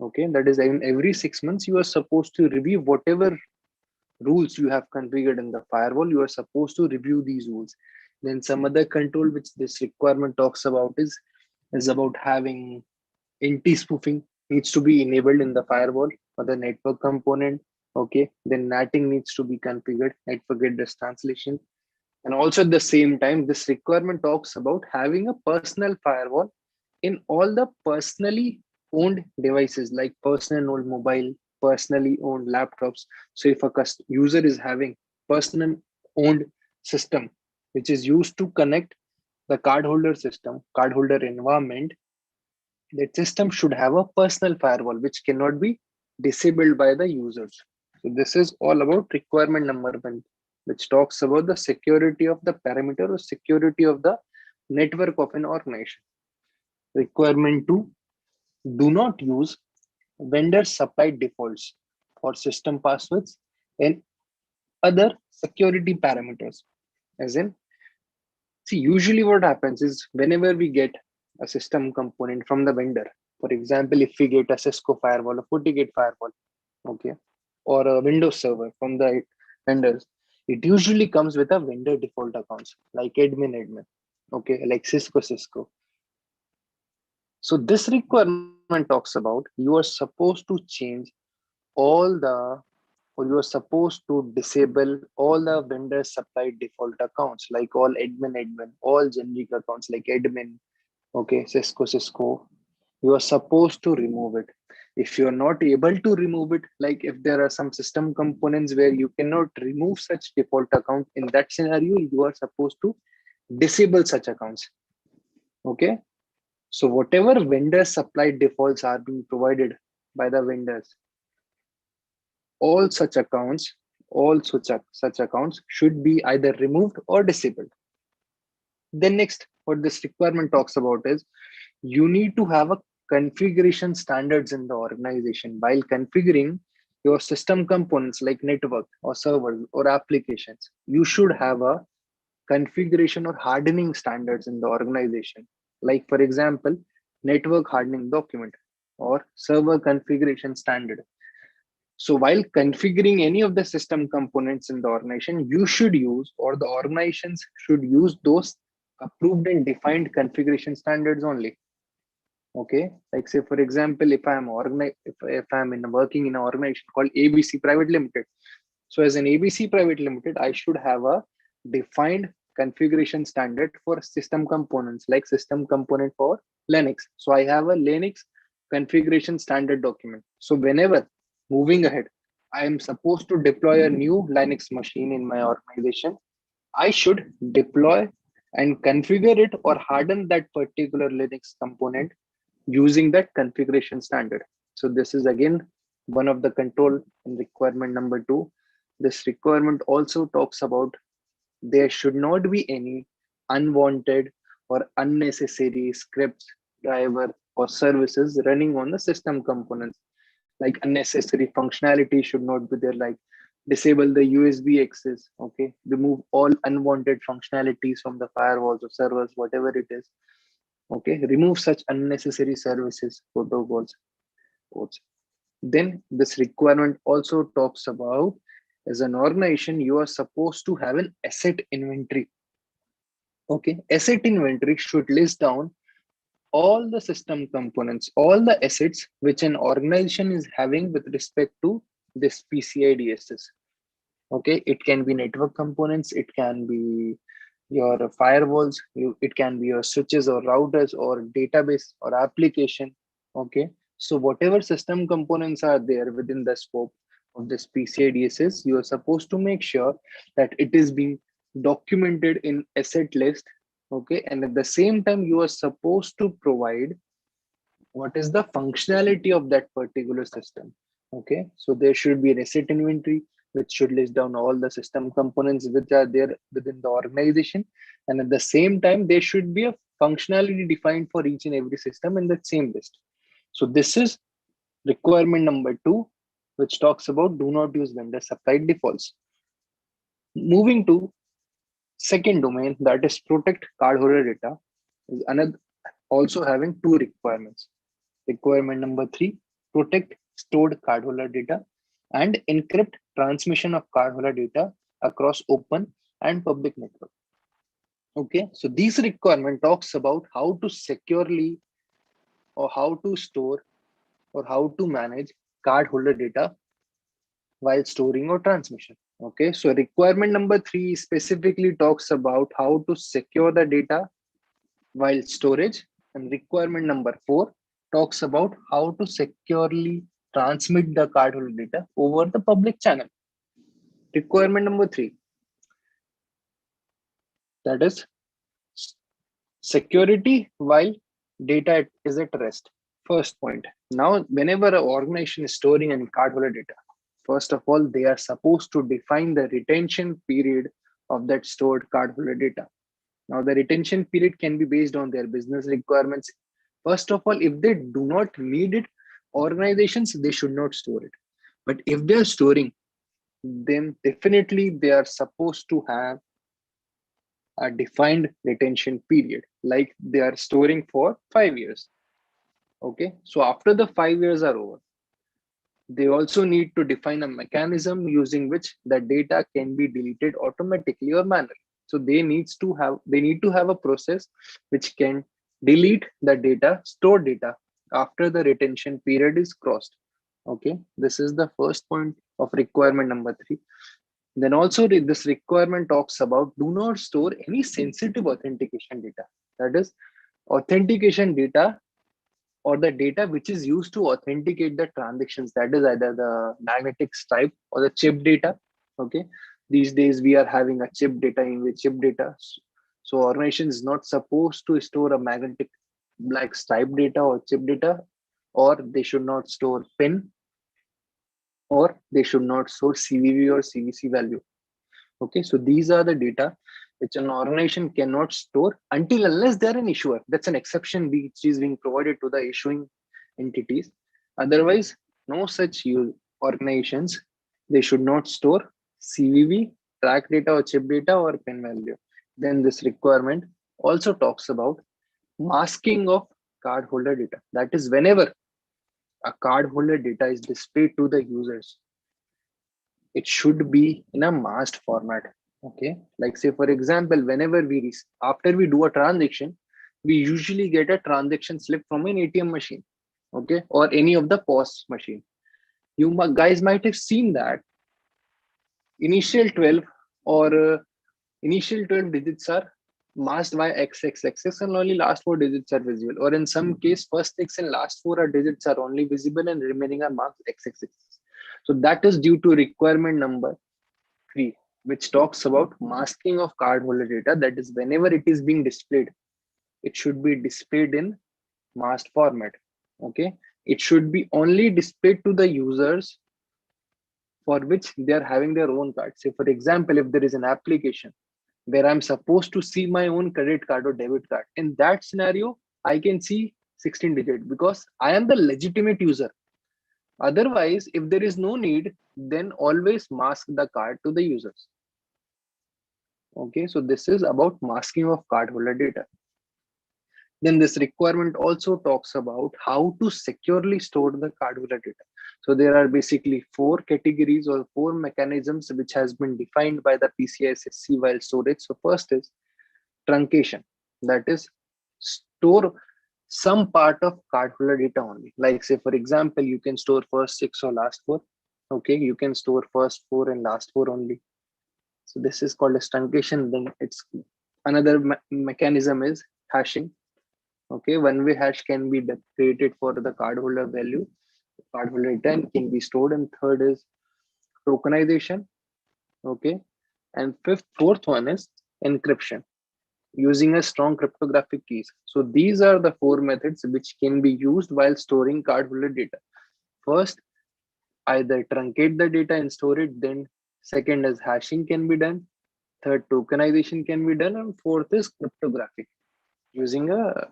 Okay, that is, in every 6 months you are supposed to review whatever rules you have configured in the firewall. You are supposed to review these rules. Then some other control which this requirement talks about is about having anti-spoofing needs to be enabled in the firewall for the network component. Okay, then NATing needs to be configured, network address translation. And also at the same time, this requirement talks about having a personal firewall in all the personally owned devices, like personal owned mobile, personally owned laptops. So if a user is having personal owned system, which is used to connect the cardholder system, cardholder environment, that system should have a personal firewall, which cannot be disabled by the users. So this is all about requirement number 1, which talks about the security of the parameter or security of the network of an organization. Requirement 2, do not use vendor supplied defaults for system passwords and other security parameters. As in, see, usually what happens is whenever we get a system component from the vendor, for example, if we get a Cisco firewall, a FortiGate firewall, okay, or a Windows server from the vendors, it usually comes with a vendor default accounts like admin, okay, like Cisco. So this requirement talks about you are supposed to change all the, or you are supposed to disable all the vendor supplied default accounts, like all admin, all generic accounts like admin, okay, Cisco. You are supposed to remove it. If you are not able to remove it, like if there are some system components where you cannot remove such default account, in that scenario, you are supposed to disable such accounts. Okay. So whatever vendor supplied defaults are being provided by the vendors, all such accounts, such accounts should be either removed or disabled. Then next, what this requirement talks about is you need to have a configuration standards in the organization. While configuring your system components like network or servers or applications, you should have a configuration or hardening standards in the organization. Like for example, network hardening document or server configuration standard. So while configuring any of the system components in the organization, you should use, or the organizations should use, those approved and defined configuration standards only. Okay, like say for example, if I'm working in an organization called ABC Private Limited. So as an ABC Private Limited, I should have a defined configuration standard for system components, like system component for Linux. So I have a Linux configuration standard document. So whenever moving ahead, I am supposed to deploy a new Linux machine in my organization, I should deploy and configure it or harden that particular Linux component using that configuration standard. So this is again one of the control and requirement number 2. This requirement also talks about there should not be any unwanted or unnecessary scripts, driver, or services running on the system components. Like unnecessary functionality should not be there, like disable the USB access, okay, remove all unwanted functionalities from the firewalls or servers, whatever it is. Okay, remove such unnecessary services, protocols, codes. Then this requirement also talks about, as an organization, you are supposed to have an asset inventory. Okay, asset inventory should list down all the system components, all the assets which an organization is having with respect to this PCI DSS. Okay, it can be network components, it can be your firewalls, it can be your switches or routers or database or application. Okay, so whatever system components are there within the scope of this PCI DSS, you are supposed to make sure that it is being documented in asset list. Okay, and at the same time, you are supposed to provide what is the functionality of that particular system. Okay, so there should be an asset inventory which should list down all the system components which are there within the organization, and at the same time there should be a functionality defined for each and every system in that same list. So this is requirement number 2, which talks about do not use vendor supplied defaults. Moving to second domain, that is protect cardholder data, is another also having 2 requirements. Requirement number 3, protect stored cardholder data and encrypt transmission of cardholder data across open and public network. Okay, so this requirement talks about how to securely or how to store or how to manage cardholder data while storing or transmission. Okay, so requirement number 3 specifically talks about how to secure the data while storage, and requirement number 4 talks about how to securely transmit the cardholder data over the public channel. Requirement number 3, that is security while data is at rest. First point, now whenever an organization is storing any cardholder data, first of all, they are supposed to define the retention period of that stored cardholder data. Now, the retention period can be based on their business requirements. First of all, if they do not need it, organizations, they should not store it. But if they're storing, then definitely they are supposed to have a defined retention period, like they are storing for 5 years. Okay, so after the 5 years are over, they also need to define a mechanism using which the data can be deleted automatically or manually. So they need to have a process which can delete the data, stored data after the retention period is crossed. Okay, this is the first point of requirement number 3. Then also this requirement talks about do not store any sensitive authentication data. That is authentication data or the data which is used to authenticate the transactions, that is either the magnetic stripe or the chip data. Okay, these days we are having a chip data in the chip data, so organization is not supposed to store a magnetic black stripe data or chip data, or they should not store pin, or they should not store CVV or CVC value. Okay, so these are the data which an organization cannot store until unless they're an issuer. That's an exception which is being provided to the issuing entities. Otherwise, no such organizations, they should not store CVV, track data or chip data or pin value. Then this requirement also talks about masking of cardholder data. That is, whenever a cardholder data is displayed to the users, it should be in a masked format. Okay, like say for example, whenever after we do a transaction, we usually get a transaction slip from an ATM machine, okay, or any of the POS machine. You guys might have seen that initial 12 or initial 12 digits are masked by XXXX and only last 4 digits are visible, or in some case first 6 and last 4 digits are only visible and remaining are marked XXX. So that is due to requirement number 3, which talks about masking of cardholder data. That is, whenever it is being displayed, it should be displayed in masked format. Okay, it should be only displayed to the users for which they are having their own card. Say for example, if there is an application where I'm supposed to see my own credit card or debit card, in that scenario, I can see 16 digit because I am the legitimate user. Otherwise, if there is no need, then always mask the card to the users. Okay, so this is about masking of cardholder data. Then this requirement also talks about how to securely store the cardholder data. So there are basically 4 categories or 4 mechanisms which has been defined by the PCI SSC while storage. So first is truncation, that is store some part of cardholder data only. Like say for example, you can store first 6 or last 4. Okay, you can store first 4 and last 4 only. So this is called as truncation. Then it's another mechanism is hashing. Okay, one-way hash can be created for the cardholder value, cardholder data, and can be stored. And third is tokenization. Okay, and fourth one is encryption. using a strong cryptographic keys. So these are the 4 methods which can be used while storing cardholder data. First, either truncate the data and store it, then second is hashing can be done, third tokenization can be done, and fourth is cryptographic using a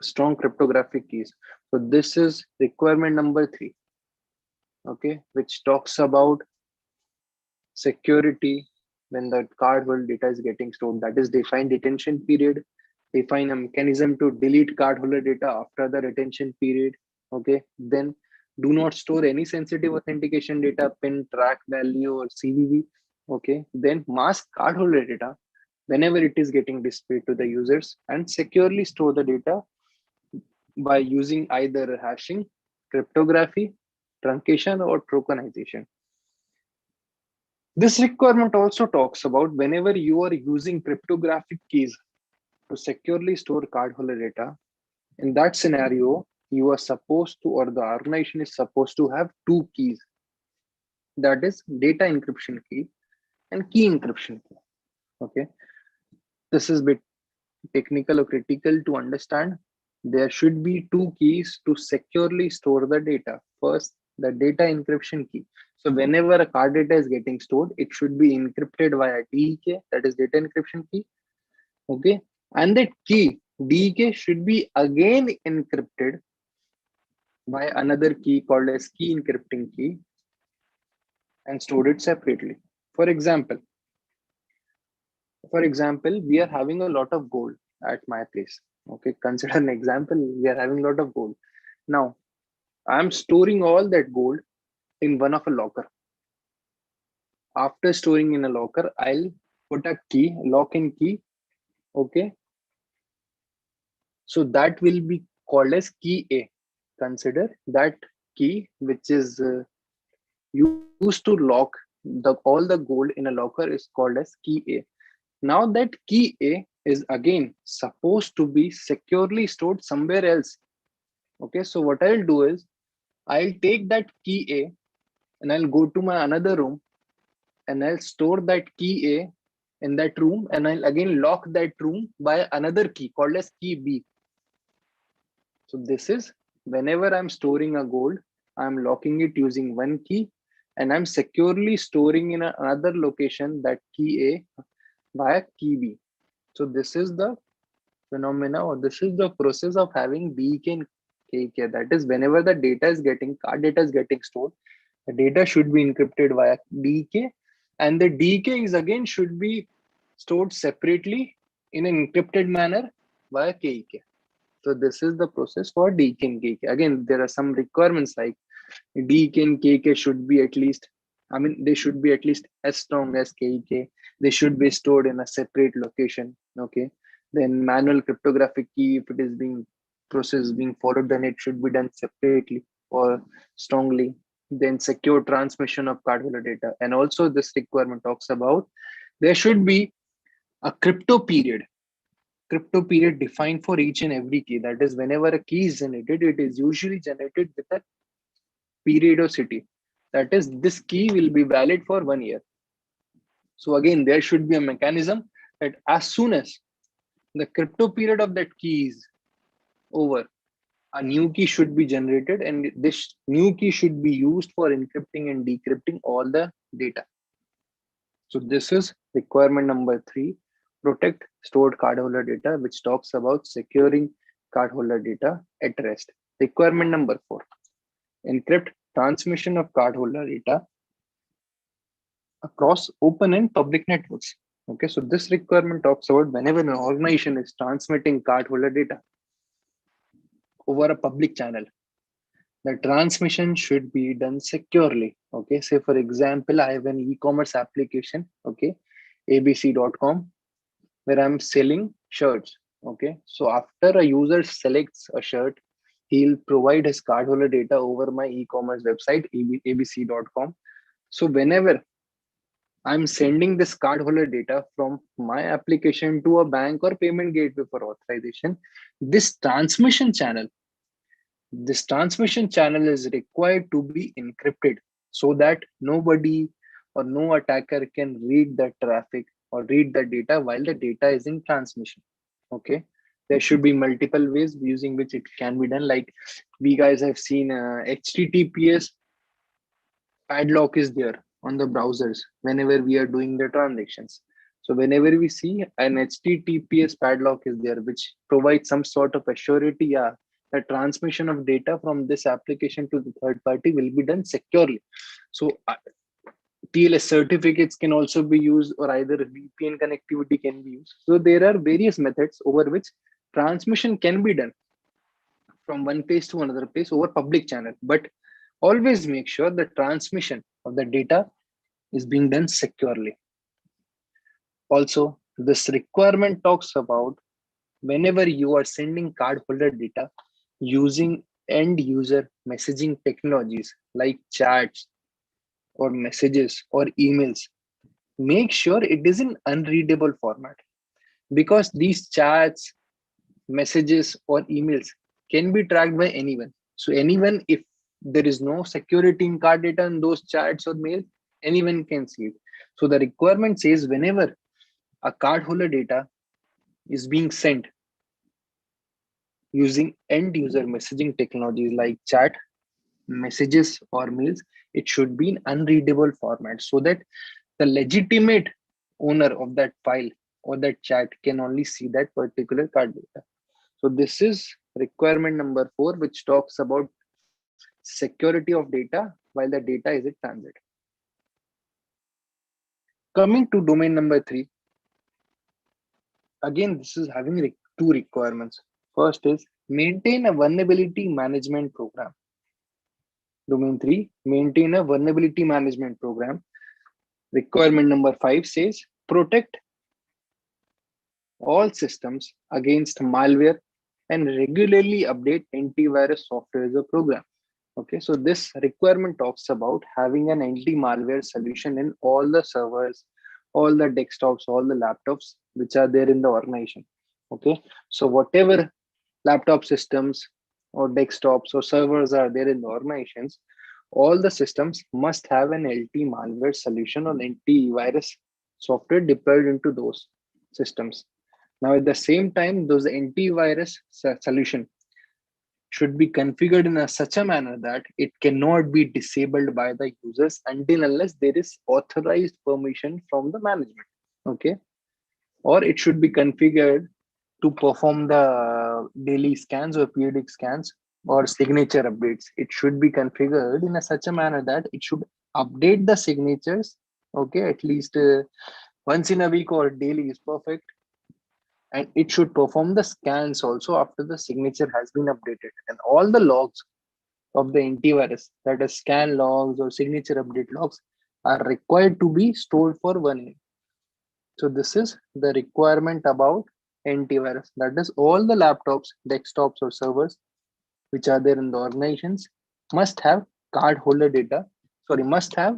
strong cryptographic keys. So this is requirement number 3, okay, which talks about security when the cardholder data is getting stored. That is, define detention period, define a mechanism to delete cardholder data after the retention period. Okay, then do not store any sensitive authentication data, PIN, track value, or CVV. Okay, then mask cardholder data whenever it is getting displayed to the users, and securely store the data by using either hashing, cryptography, truncation, or tokenization. This requirement also talks about whenever you are using cryptographic keys to securely store cardholder data, in that scenario, you are supposed to, or the organization is supposed to have 2 keys. That is data encryption key and key encryption key. Okay. This is a bit technical or critical to understand. There should be 2 keys to securely store the data. First, the data encryption key. So whenever a card data is getting stored, it should be encrypted via DEK, that is data encryption key. Okay, and that key DEK should be again encrypted by another key called as key encrypting key and stored it separately. For example, we are having a lot of gold at my place. Okay, consider an example. We are having a lot of gold. Now, I'm storing all that gold in one of a locker. After storing in a locker, I'll put a key, lock-in key. Okay, so that will be called as key A. Consider that key which is used to lock all the gold in a locker is called as key A. Now that key A is again supposed to be securely stored somewhere else. Okay, so what I'll do is I'll take that key A and I'll go to my another room and I'll store that key A in that room, and I'll again lock that room by another key called as key B. So this is whenever I'm storing a gold, I'm locking it using one key and I'm securely storing in another location that key A via key B. So this is the phenomena, or this is the process of having DK and KK. That is, whenever the card data is getting stored, the data should be encrypted via DK, and the DK is again should be stored separately in an encrypted manner via KK. So this is the process for DK and KK. Again, there are some requirements like DK and KK should be at least, they should be at least as strong as KK. They should be stored in a separate location. Okay. Then manual cryptographic key, if it is being process being followed, then it should be done separately or strongly. Then secure transmission of cardholder data. And also this requirement talks about there should be a crypto period defined for each and every key. That is, whenever a key is generated, it is usually generated with a periodicity. That is, this key will be valid for 1 year. So again, there should be a mechanism that as soon as the crypto period of that key is over, a new key should be generated, and this new key should be used for encrypting and decrypting all the data. So this is requirement number 3, protect stored cardholder data, which talks about securing cardholder data at rest. Requirement number 4, encrypt transmission of cardholder data across open and public networks. Okay, so this requirement talks about whenever an organization is transmitting cardholder data over a public channel, the transmission should be done securely. Okay, say for example, I have an e-commerce application, okay, abc.com, where I'm selling shirts. Okay, so after a user selects a shirt, he'll provide his cardholder data over my e-commerce website, abc.com. So whenever I'm sending this cardholder data from my application to a bank or payment gateway for authorization, this transmission channel is required to be encrypted so that nobody or no attacker can read the traffic or read the data while the data is in transmission. Okay, there should be multiple ways using which it can be done. Like we guys have seen HTTPS padlock is there on the browsers whenever we are doing the transactions. So whenever we see an HTTPS padlock is there, which provides some sort of assurity, yeah, the transmission of data from this application to the third party will be done securely. So TLS certificates can also be used, or either VPN connectivity can be used. So there are various methods over which transmission can be done from one place to another place over public channel. But always make sure the transmission of the data is being done securely. Also, this requirement talks about whenever you are sending cardholder data using end user messaging technologies like chats or messages or emails, make sure it is in unreadable format, because these chats, messages or emails can be tracked by anyone. So anyone, if there is no security in card data in those chats or mail, anyone can see it. So the requirement says whenever a cardholder data is being sent using end user messaging technologies like chat, messages or mails, it should be in unreadable format so that the legitimate owner of that file or that chat can only see that particular card data. So this is requirement number 4, which talks about security of data while the data is in transit. Coming to domain number 3, again, this is having two requirements. First is maintain a vulnerability management program. Domain 3, maintain a vulnerability management program. Requirement number 5 says protect all systems against malware and regularly update antivirus software as a program. Okay, so this requirement talks about having an anti-malware solution in all the servers, all the desktops, all the laptops which are there in the organization. Okay, so whatever laptop systems or desktops or servers are there in the organizations, all the systems must have an anti-malware solution or antivirus software deployed into those systems. Now, at the same time, those antivirus solution should be configured in such a manner that it cannot be disabled by the users until unless there is authorized permission from the management. Okay, or it should be configured to perform the daily scans or periodic scans or signature updates. It should be configured in such a manner that it should update the signatures, okay, at least once in a week or daily is perfect. And it should perform the scans also after the signature has been updated. And all the logs of the antivirus, that is scan logs or signature update logs, are required to be stored for 1 year. So this is the requirement about antivirus. That is, all the laptops, desktops or servers which are there in the organizations must have cardholder data, must have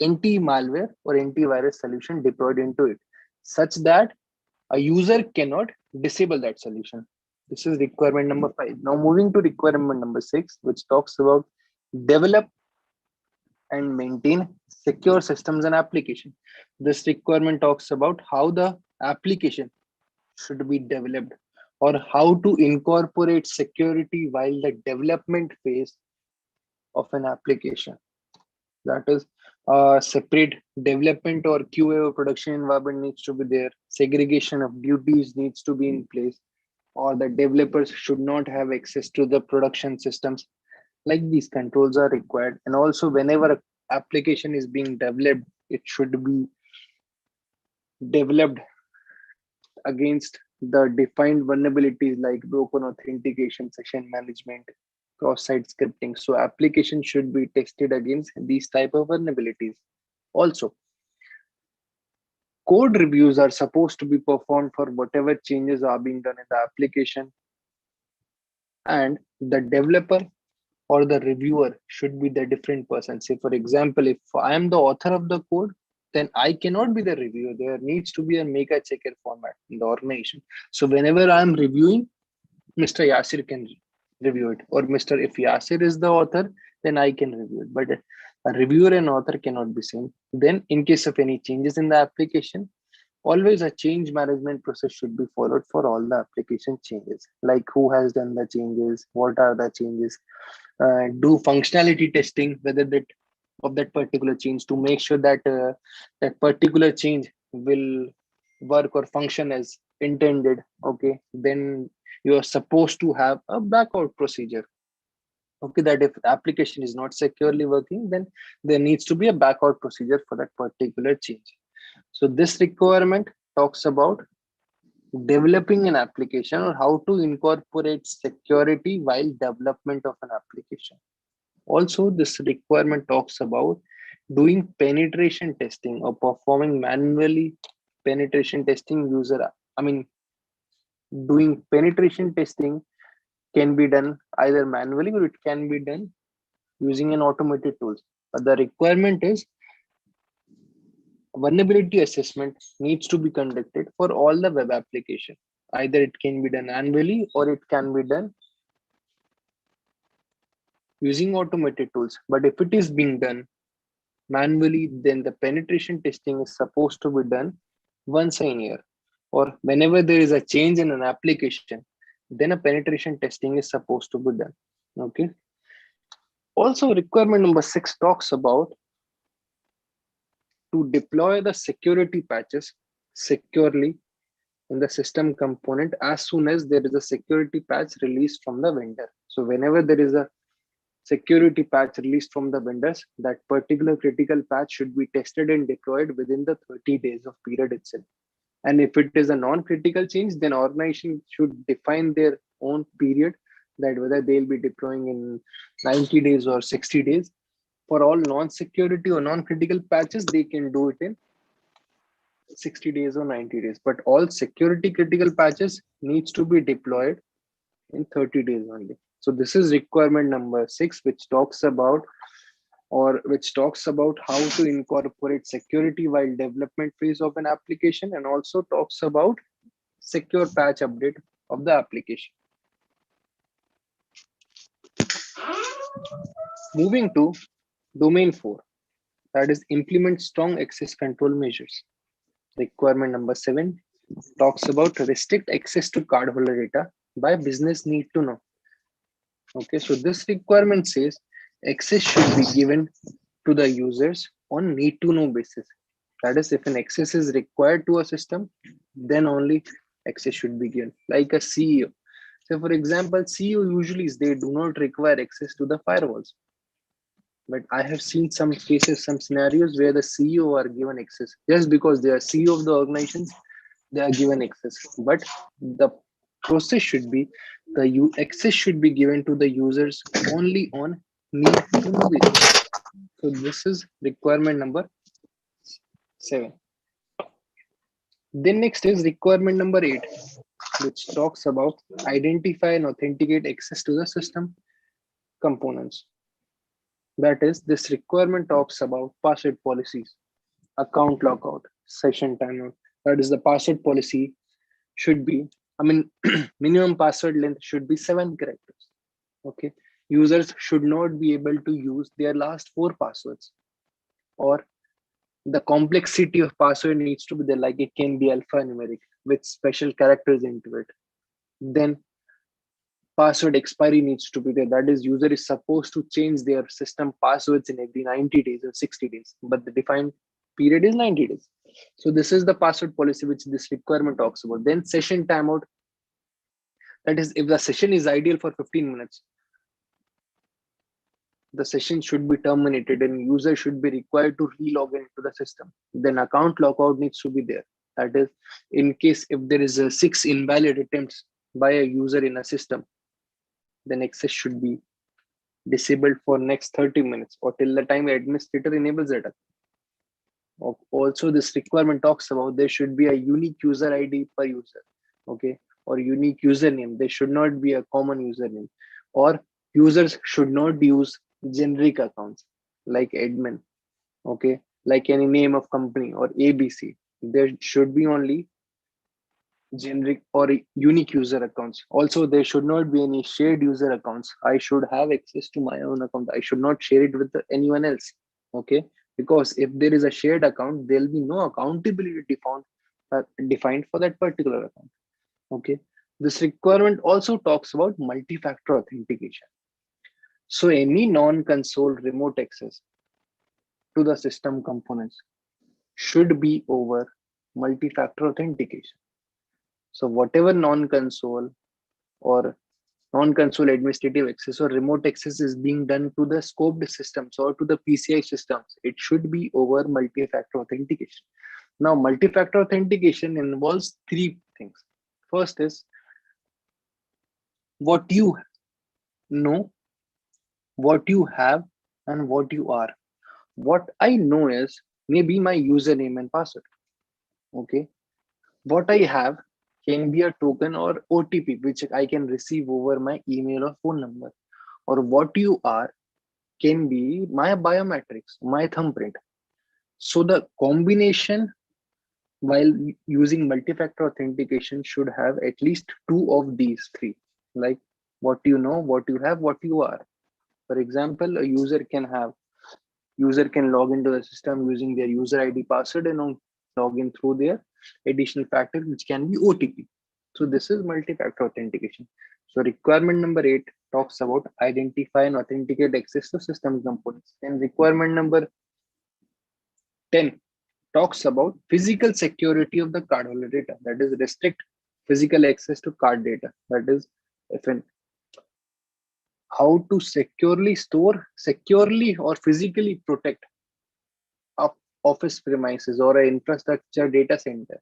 anti-malware or antivirus solution deployed into it, such that a user cannot disable that solution. This is requirement number 5. Now moving to requirement number 6, which talks about develop and maintain secure systems and application. This requirement talks about how the application should be developed or how to incorporate security while the development phase of an application. That is, separate development or QA or production environment needs to be there. Segregation of duties needs to be in place, or the developers should not have access to the production systems. Like these controls are required. And also whenever an application is being developed, it should be developed against the defined vulnerabilities like broken authentication, session management, cross-site scripting. So application should be tested against these type of vulnerabilities. Also, code reviews are supposed to be performed for whatever changes are being done in the application. And the developer or the reviewer should be the different person. Say, for example, if I am the author of the code, then I cannot be the reviewer. There needs to be a make a checker format in the organization. So whenever I'm reviewing, Mr. Yasir can review it, or if Yasir is the author, then I can review it. But a reviewer and author cannot be same. Then in case of any changes in the application, Always a change management process should be followed for all the application changes, like who has done the changes, what are the changes, do functionality testing whether that of that particular change to make sure that that particular change will work or function as intended. Okay, then you are supposed to have a backout procedure. Okay, that if application is not securely working, then there needs to be a backout procedure for that particular change. So this requirement talks about developing an application or how to incorporate security while development of an application. Also, this requirement talks about doing penetration testing or performing manually penetration testing doing penetration testing can be done either manually or it can be done using an automated tools. But the requirement is vulnerability assessment needs to be conducted for all the web application. Either it can be done annually or it can be done using automated tools. But if it is being done manually, then the penetration testing is supposed to be done once a year, or whenever there is a change in an application, then a penetration testing is supposed to be done. Okay. Also, requirement number 6 talks about to deploy the security patches securely in the system component as soon as there is a security patch released from the vendor. So whenever there is a security patch released from the vendors, that particular critical patch should be tested and deployed within the 30 days of period itself. And if it is a non-critical change, then organization should define their own period, that whether they'll be deploying in 90 days or 60 days. For all non-security or non-critical patches, they can do it in 60 days or 90 days. But all security critical patches needs to be deployed in 30 days only. So this is requirement number 6, which talks about how to incorporate security while development phase of an application, and also talks about secure patch update of the application. Moving to domain 4, that is implement strong access control measures. Requirement number 7 talks about restrict access to cardholder data by business need to know. Okay, so this requirement says access should be given to the users on need to know basis. That is, if an access is required to a system, then only access should be given. Like a CEO. So for example, CEO usually they do not require access to the firewalls. But I have seen some cases, some scenarios where the CEO are given access just because they are CEO of the organizations, they are given access. But the process should be the access should be given to the users only on need to know basis. So this is requirement number 7. Then next is requirement number 8, which talks about identify and authenticate access to the system components. That is, this requirement talks about password policies, account lockout, session timeout. That is, the password policy should be, minimum password length should be 7 characters. Okay, users should not be able to use their last 4 passwords, or the complexity of password needs to be there, like it can be alphanumeric with special characters into it. Then password expiry needs to be there. That is, user is supposed to change their system passwords in every 90 days or 60 days, but the defined period is 90 days. So this is the password policy which this requirement talks about. Then session timeout. That is, if the session is ideal for 15 minutes, the session should be terminated and user should be required to relog into the system. Then account lockout needs to be there. That is, in case if there is a 6 invalid attempts by a user in a system, then access should be disabled for next 30 minutes or till the time administrator enables it. Also, this requirement talks about there should be a unique user ID per user, okay, or unique username. There should not be a common username, or users should not use generic accounts like admin, okay, like any name of company or ABC. There should be only generic or unique user accounts. Also, there should not be any shared user accounts. I should have access to my own account. I should not share it with anyone else. Okay, because if there is a shared account, there'll be no accountability found defined for that particular account. Okay. This requirement also talks about multi-factor authentication. So any non-console remote access to the system components should be over multi-factor authentication. So whatever non-console or non-console administrative access or remote access is being done to the scoped systems or to the PCI systems, it should be over multi-factor authentication. Now, multi-factor authentication involves three things. First is what you know, what you have, and what you are. What I know is maybe my username and password. Okay. What I have can be a token or OTP, which I can receive over my email or phone number. Or what you are can be my biometrics, my thumbprint. So the combination while using multi-factor authentication should have at least two of these three, like what you know, what you have, what you are. For example, a user can log into the system using their user ID password and log in through their additional factor, which can be OTP. So this is multi-factor authentication. So requirement number 8 talks about identify and authenticate access to system components. And requirement number 10 talks about physical security of the cardholder data. That is restrict physical access to card data. That is FN. How to securely store, securely or physically protect office premises or an infrastructure data center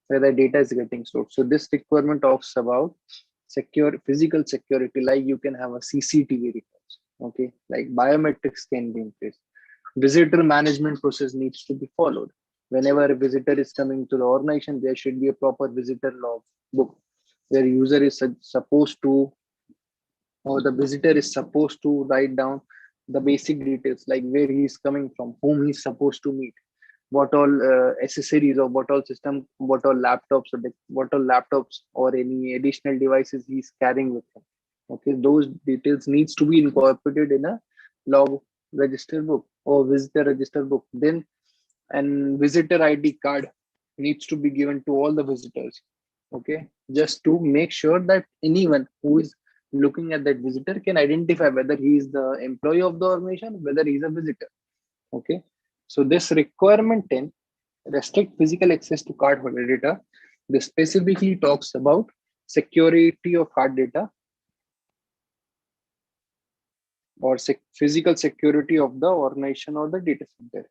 where the data is getting stored. So this requirement talks about secure physical security, like you can have a CCTV records. Okay, like biometrics can be in place. Visitor management process needs to be followed. Whenever a visitor is coming to the organization, there should be a proper visitor log book where user is supposed to, or the visitor is supposed to write down the basic details, like where he is coming from, whom he's supposed to meet, what all accessories or what all system, what all laptops or or any additional devices he's carrying with him. Okay, those details needs to be incorporated in a log register book or visitor register book. Then and visitor ID card needs to be given to all the visitors. Okay, just to make sure that anyone who is looking at that visitor can identify whether he is the employee of the organization, whether he is a visitor. Okay, so this requirement 10 restrict physical access to card holder data. This specifically talks about security of card data or physical security of the organization or the data center.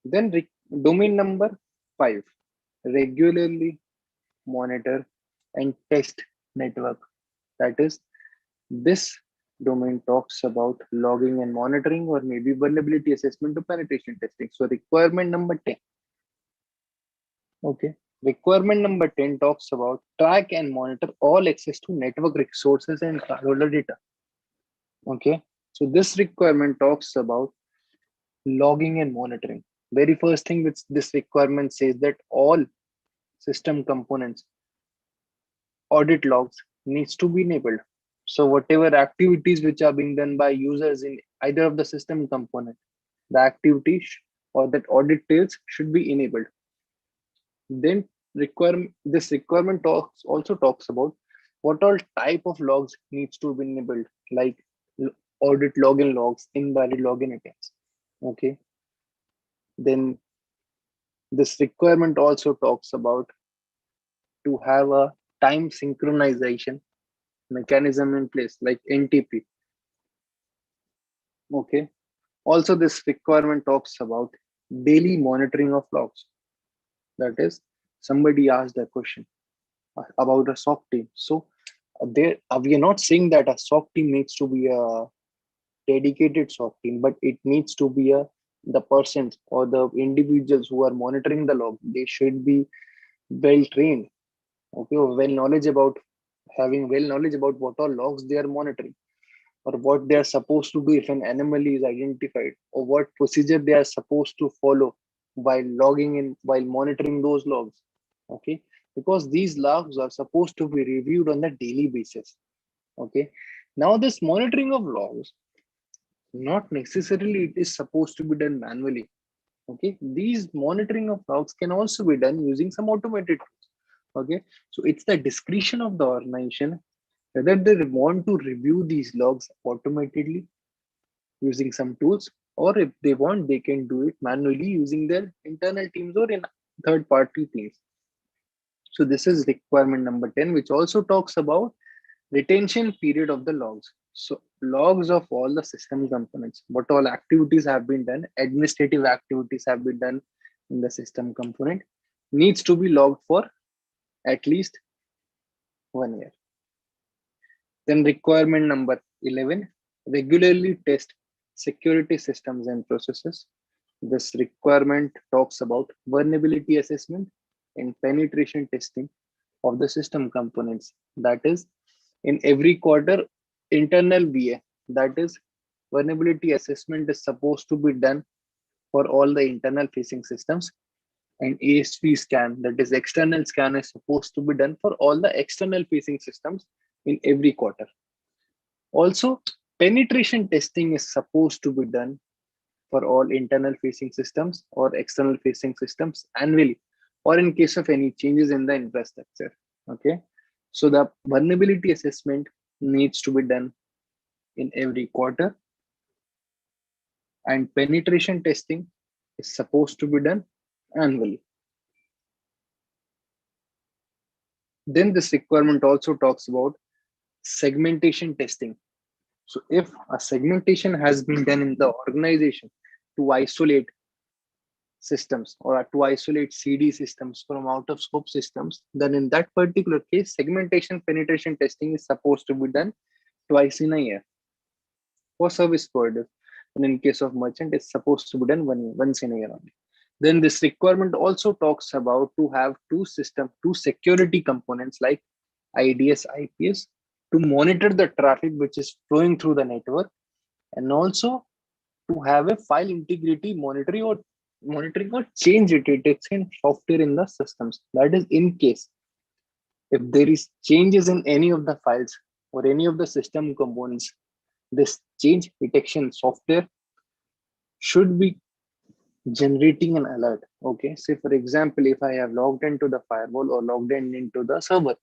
Then domain number 5, regularly monitor and test network. That is, this domain talks about logging and monitoring or maybe vulnerability assessment to penetration testing. So requirement number 10. Okay. Requirement number 10 talks about track and monitor all access to network resources and cardholder data. Okay. So this requirement talks about logging and monitoring. Very first thing which this requirement says that all system components audit logs needs to be enabled. So whatever activities which are being done by users in either of the system component, the activities or that audit tails should be enabled. Then this requirement also talks about what all type of logs needs to be enabled, like audit login logs, invalid login attempts. Okay. Then this requirement also talks about to have a time synchronization mechanism in place, like NTP. Okay. Also, this requirement talks about daily monitoring of logs. That is, somebody asked a question about a SOC team. So there, we are not saying that a SOC team needs to be a dedicated SOC team, but it needs to be the persons or the individuals who are monitoring the log. They should be well trained. Okay, well knowledge about having well knowledge about what all logs they are monitoring, or what they are supposed to do if an anomaly is identified, or what procedure they are supposed to follow while logging in, while monitoring those logs. Okay, because these logs are supposed to be reviewed on a daily basis. Okay, now this monitoring of logs, not necessarily it is supposed to be done manually. Okay, these monitoring of logs can also be done using some automated tools. Okay, so it's the discretion of the organization whether they want to review these logs automatically using some tools, or if they want, they can do it manually using their internal teams or in third party teams. So this is requirement number 10, which also talks about retention period of the logs. So logs of all the system components, what all activities have been done, administrative activities have been done in the system component, needs to be logged for at least 1 year. Then requirement number 11, regularly test security systems and processes. This requirement talks about vulnerability assessment and penetration testing of the system components. That is, in every quarter, internal VA, that is, vulnerability assessment is supposed to be done for all the internal facing systems, and ASV scan, that is, external scan, is supposed to be done for all the external facing systems in every quarter. Also, penetration testing is supposed to be done for all internal facing systems or external facing systems annually, or in case of any changes in the infrastructure. Okay, so the vulnerability assessment needs to be done in every quarter, and penetration testing is supposed to be done annually. Then this requirement also talks about segmentation testing. So if a segmentation has been done in the organization to isolate systems or to isolate CD systems from out of scope systems, then in that particular case, segmentation penetration testing is supposed to be done twice in a year for service providers. And in case of merchant, it's supposed to be done once in a year only. Then this requirement also talks about to have two security components like IDS, IPS to monitor the traffic which is flowing through the network, and also to have a file integrity monitoring or change detection software in the systems. That is, in case if there is changes in any of the files or any of the system components, this change detection software should be generating an alert. Okay, so for example, if I have logged into the firewall or logged into the server,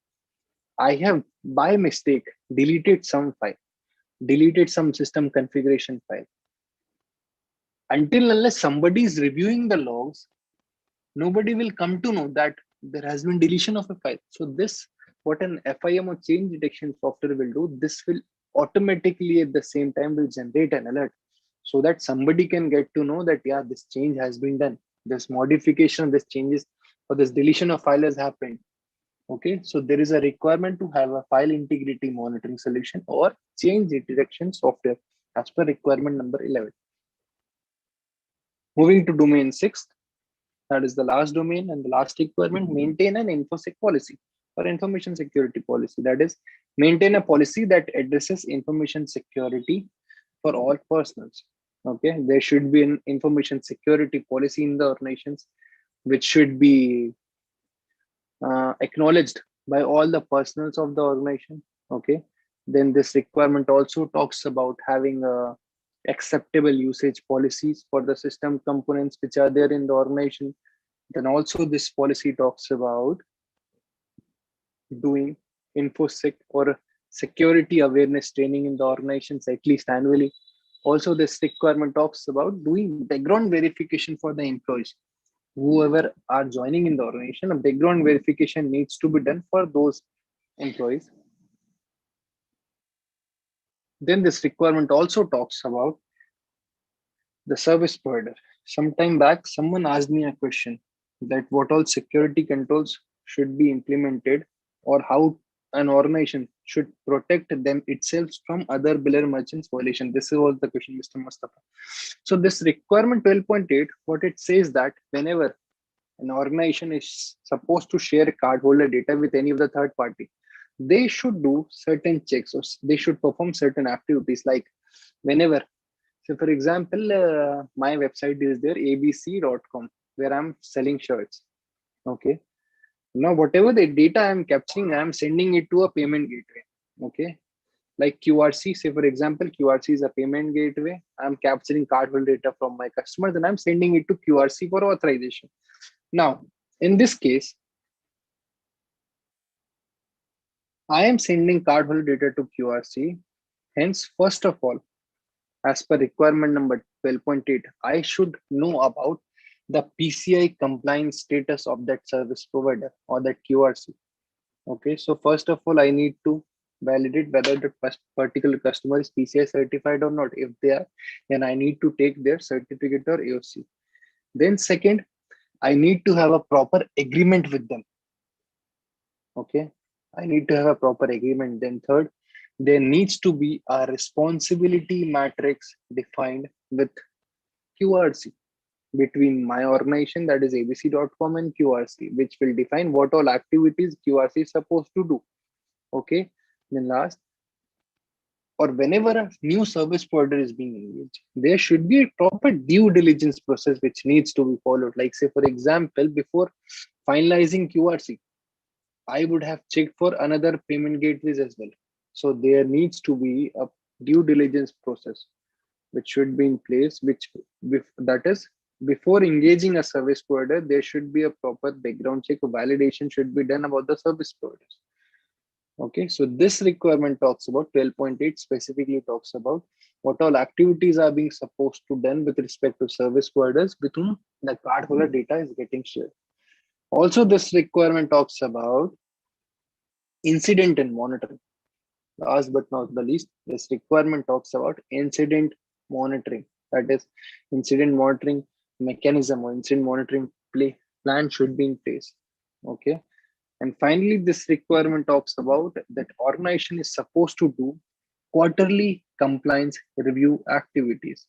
I have by mistake deleted some file, deleted some system configuration file. Until unless somebody is reviewing the logs, nobody will come to know that there has been deletion of a file. So this, what an FIM or change detection software will do, this will automatically at the same time will generate an alert so that somebody can get to know that, yeah, this change has been done, this modification, this changes or this deletion of file has happened. Okay, so there is a requirement to have a file integrity monitoring solution or change detection software as per requirement number 11. Moving to domain 6, that is the last domain and the last requirement, maintain an InfoSec policy or information security policy. That is, maintain a policy that addresses information security for all personals. Okay, there should be an information security policy in the organizations, which should be acknowledged by all the personals of the organization. Okay, then this requirement also talks about having acceptable usage policies for the system components which are there in the organization. Then also this policy talks about doing InfoSec or security awareness training in the organizations at least annually. Also, this requirement talks about doing background verification for the employees. Whoever are joining in the organization, a background verification needs to be done for those employees. Then this requirement also talks about the service provider. Sometime back, someone asked me a question that what all security controls should be implemented or how an organization should protect them itself from other biller merchants violation. This was the question, Mr. Mustafa. So this requirement 12.8, what it says that whenever an organization is supposed to share cardholder data with any of the third party, they should do certain checks or they should perform certain activities like whenever. So for example, my website is there, abc.com, where I'm selling shirts. Okay. Now, whatever the data I'm capturing, I'm sending it to a payment gateway. Okay. Like QRC, say for example, QRC is a payment gateway. I'm capturing cardholder data from my customer, then I'm sending it to QRC for authorization. Now, in this case, I am sending cardholder data to QRC. Hence, first of all, as per requirement number 12.8, I should know about the PCI compliance status of that service provider or that QRC. Okay, so first of all, I need to validate whether the particular customer is PCI certified or not. If they are, then I need to take their certificate or AOC. Then second, I need to have a proper agreement with them. Okay, I need to have a proper agreement. Then third, there needs to be a responsibility matrix defined with QRC between my organization, that is abc.com, and QRC, which will define what all activities QRC is supposed to do. Okay, then last, or whenever a new service provider is being engaged, there should be a proper due diligence process which needs to be followed. Like say, for example, before finalizing QRC, I would have checked for another payment gateways as well. So there needs to be a due diligence process which should be in place, that is, before engaging a service provider, there should be a proper background check or validation should be done about the service providers. Okay, so this requirement talks about 12.8 specifically talks about what all activities are being supposed to done with respect to service providers with whom the cardholder data is getting shared. Also, this requirement talks about incident and monitoring. Last but not the least, this requirement talks about incident monitoring. That is, incident monitoring mechanism or incident monitoring plan should be in place. Okay. And finally, this requirement talks about that organization is supposed to do quarterly compliance review activities.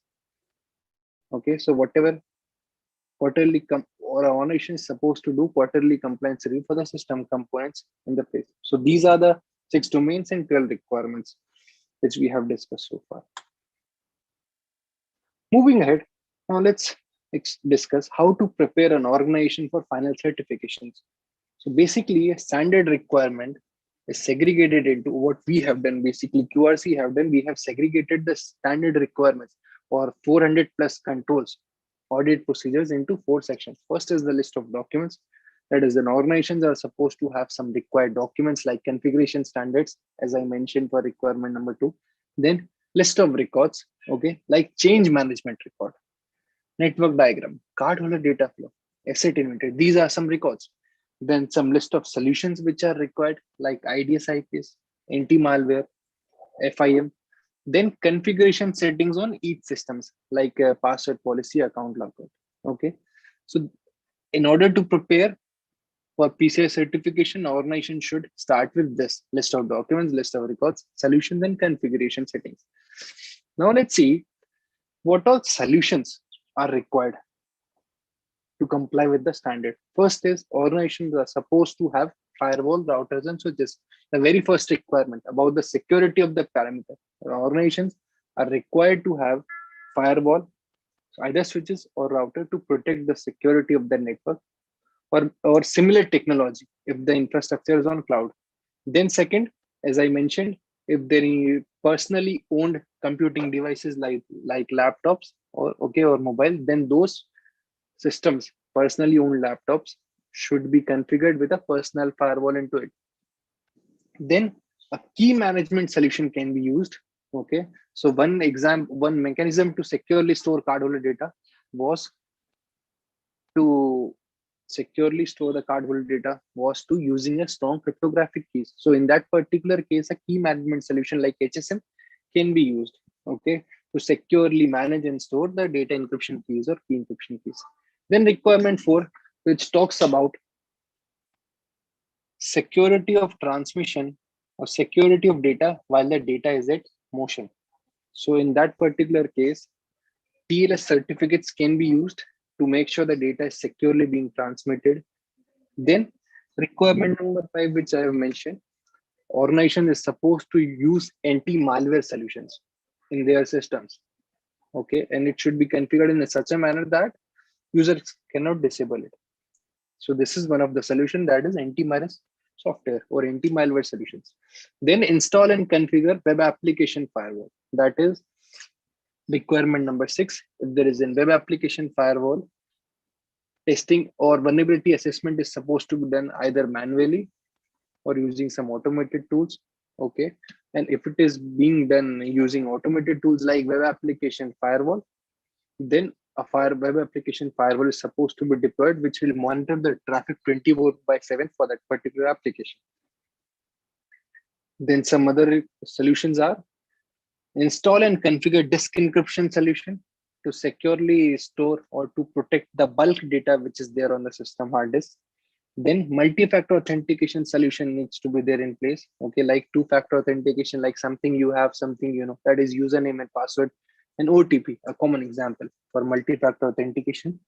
Okay, so whatever quarterly or organization is supposed to do quarterly compliance review for the system components in the place. So these are the 6 domains and 12 requirements which we have discussed so far. Moving ahead, now let's discuss how to prepare an organization for final certifications. So basically, a standard requirement is segregated into what we have done. Basically, QRC have done. We have segregated the standard requirements or 400 plus controls, audit procedures into 4 sections. First is the list of documents. That is, an organizations are supposed to have some required documents like configuration standards, as I mentioned for requirement number 2. Then list of records, okay, like change management record, network diagram, cardholder data flow, asset inventory. These are some records. Then some list of solutions which are required like IDS, IPS, anti-malware, FIM. Then configuration settings on each systems like password policy, account logout. Okay, so in order to prepare for PCI certification, organization should start with this list of documents, list of records, solutions, and configuration settings. Now let's see what all solutions are required to comply with the standard. First is organizations are supposed to have firewall, routers, and switches. The very first requirement about the security of the parameter. Organizations are required to have firewall, either switches or router, to protect the security of the network or similar technology if the infrastructure is on cloud. Then second, as I mentioned, if there are personally owned computing devices like laptops or mobile, then those systems, personally owned laptops, should be configured with a personal firewall into it. Then a key management solution can be used. Okay, so one mechanism to securely store cardholder data was to using a strong cryptographic keys. So in that particular case, a key management solution like HSM can be used, okay, to securely manage and store the data encryption keys or key encryption keys. Then requirement 4, which talks about security of transmission or security of data while the data is at motion. So in that particular case, TLS certificates can be used to make sure the data is securely being transmitted. Then requirement number 5, which I have mentioned, organization is supposed to use anti-malware solutions in their systems. Okay, and it should be configured in such a manner that users cannot disable it. So this is one of the solution, that is antivirus. software or anti-malware solutions. Then install and configure web application firewall. That is requirement number 6. If there is a web application firewall, testing or vulnerability assessment is supposed to be done either manually or using some automated tools. Okay. And if it is being done using automated tools like web application firewall, then a web application firewall is supposed to be deployed, which will monitor the traffic 24/7 for that particular application. Then some other solutions are install and configure disk encryption solution to securely store or to protect the bulk data which is there on the system hard disk. Then multi-factor authentication solution needs to be there in place. Okay, like two-factor authentication, like something you have, something you know, that is username and password and OTP, a common example for multi-factor authentication.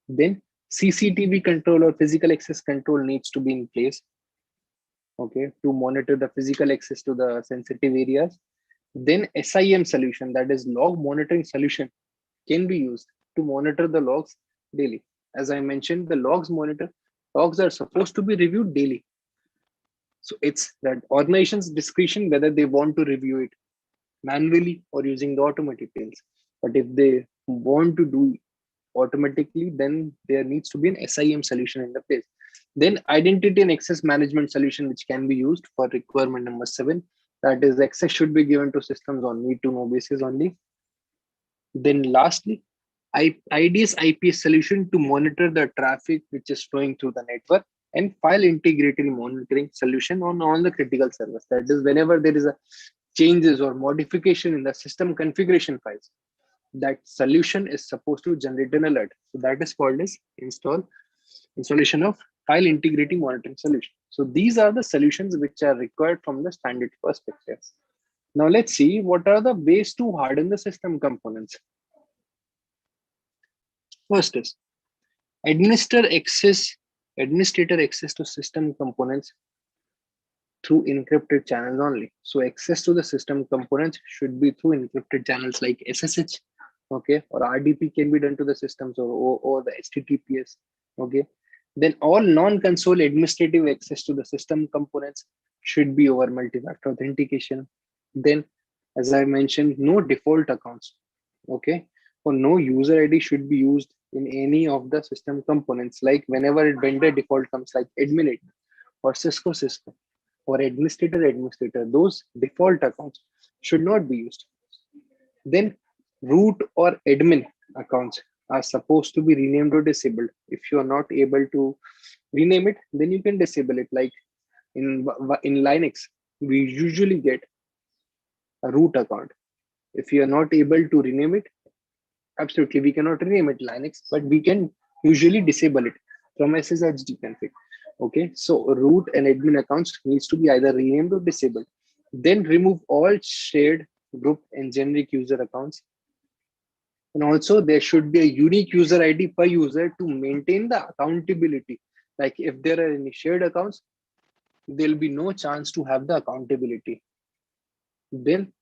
Then CCTV control or physical access control needs to be in place. Okay, to monitor the physical access to the sensitive areas. Then SIM solution, that is log monitoring solution, can be used to monitor the logs daily. As I mentioned, the logs are supposed to be reviewed daily. So it's that organization's discretion whether they want to review it manually or using the automated tools. But if they want to do automatically, then there needs to be an SIM solution in the place. Then identity and access management solution, which can be used for requirement number 7. That is, access should be given to systems on need to know basis only. Then lastly, IDS IPS solution to monitor the traffic which is flowing through the network, and file integrity monitoring solution on all the critical servers. That is, whenever there is a changes or modification in the system configuration files, that solution is supposed to generate an alert. So that is called as installation of file integrity monitoring solution. So these are the solutions which are required from the standard perspective. Now let's see what are the ways to harden the system components. First is administrator access to system components through encrypted channels only. So access to the system components should be through encrypted channels like SSH, okay, or RDP can be done to the systems, or the HTTPS, okay. Then all non-console administrative access to the system components should be over multi-factor authentication. Then, as I mentioned, no default accounts, okay, or no user ID should be used in any of the system components. Like whenever vendor default comes, like admin or Cisco or administrator, those default accounts should not be used. Then root or admin accounts are supposed to be renamed or disabled. If you are not able to rename it, then you can disable it. Like in Linux, we usually get a root account. If you are not able to rename it, absolutely we cannot rename it Linux, but we can usually disable it from SSH config. Okay, so root and admin accounts needs to be either renamed or disabled. Then remove all shared group and generic user accounts. And also there should be a unique user ID per user to maintain the accountability. Like if there are any shared accounts, there'll be no chance to have the accountability. Then,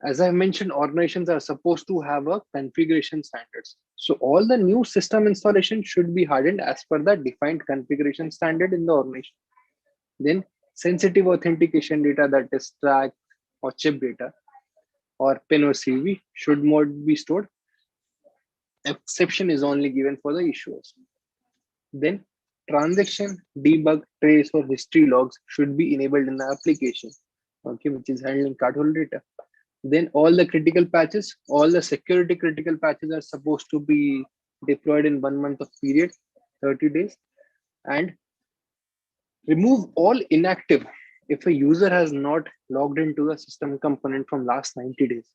as I mentioned, organizations are supposed to have a configuration standards. So all the new system installation should be hardened as per the defined configuration standard in the organization. Then sensitive authentication data, that is track or chip data or PIN or CV, should not be stored. Exception is only given for the issuers. Then transaction, debug, trace or history logs should be enabled in the application, okay, which is handling cardholder data. Then all the critical patches, all the security critical patches are supposed to be deployed in 1 month of period, 30 days. And remove all inactive. If a user has not logged into the system component from last 90 days,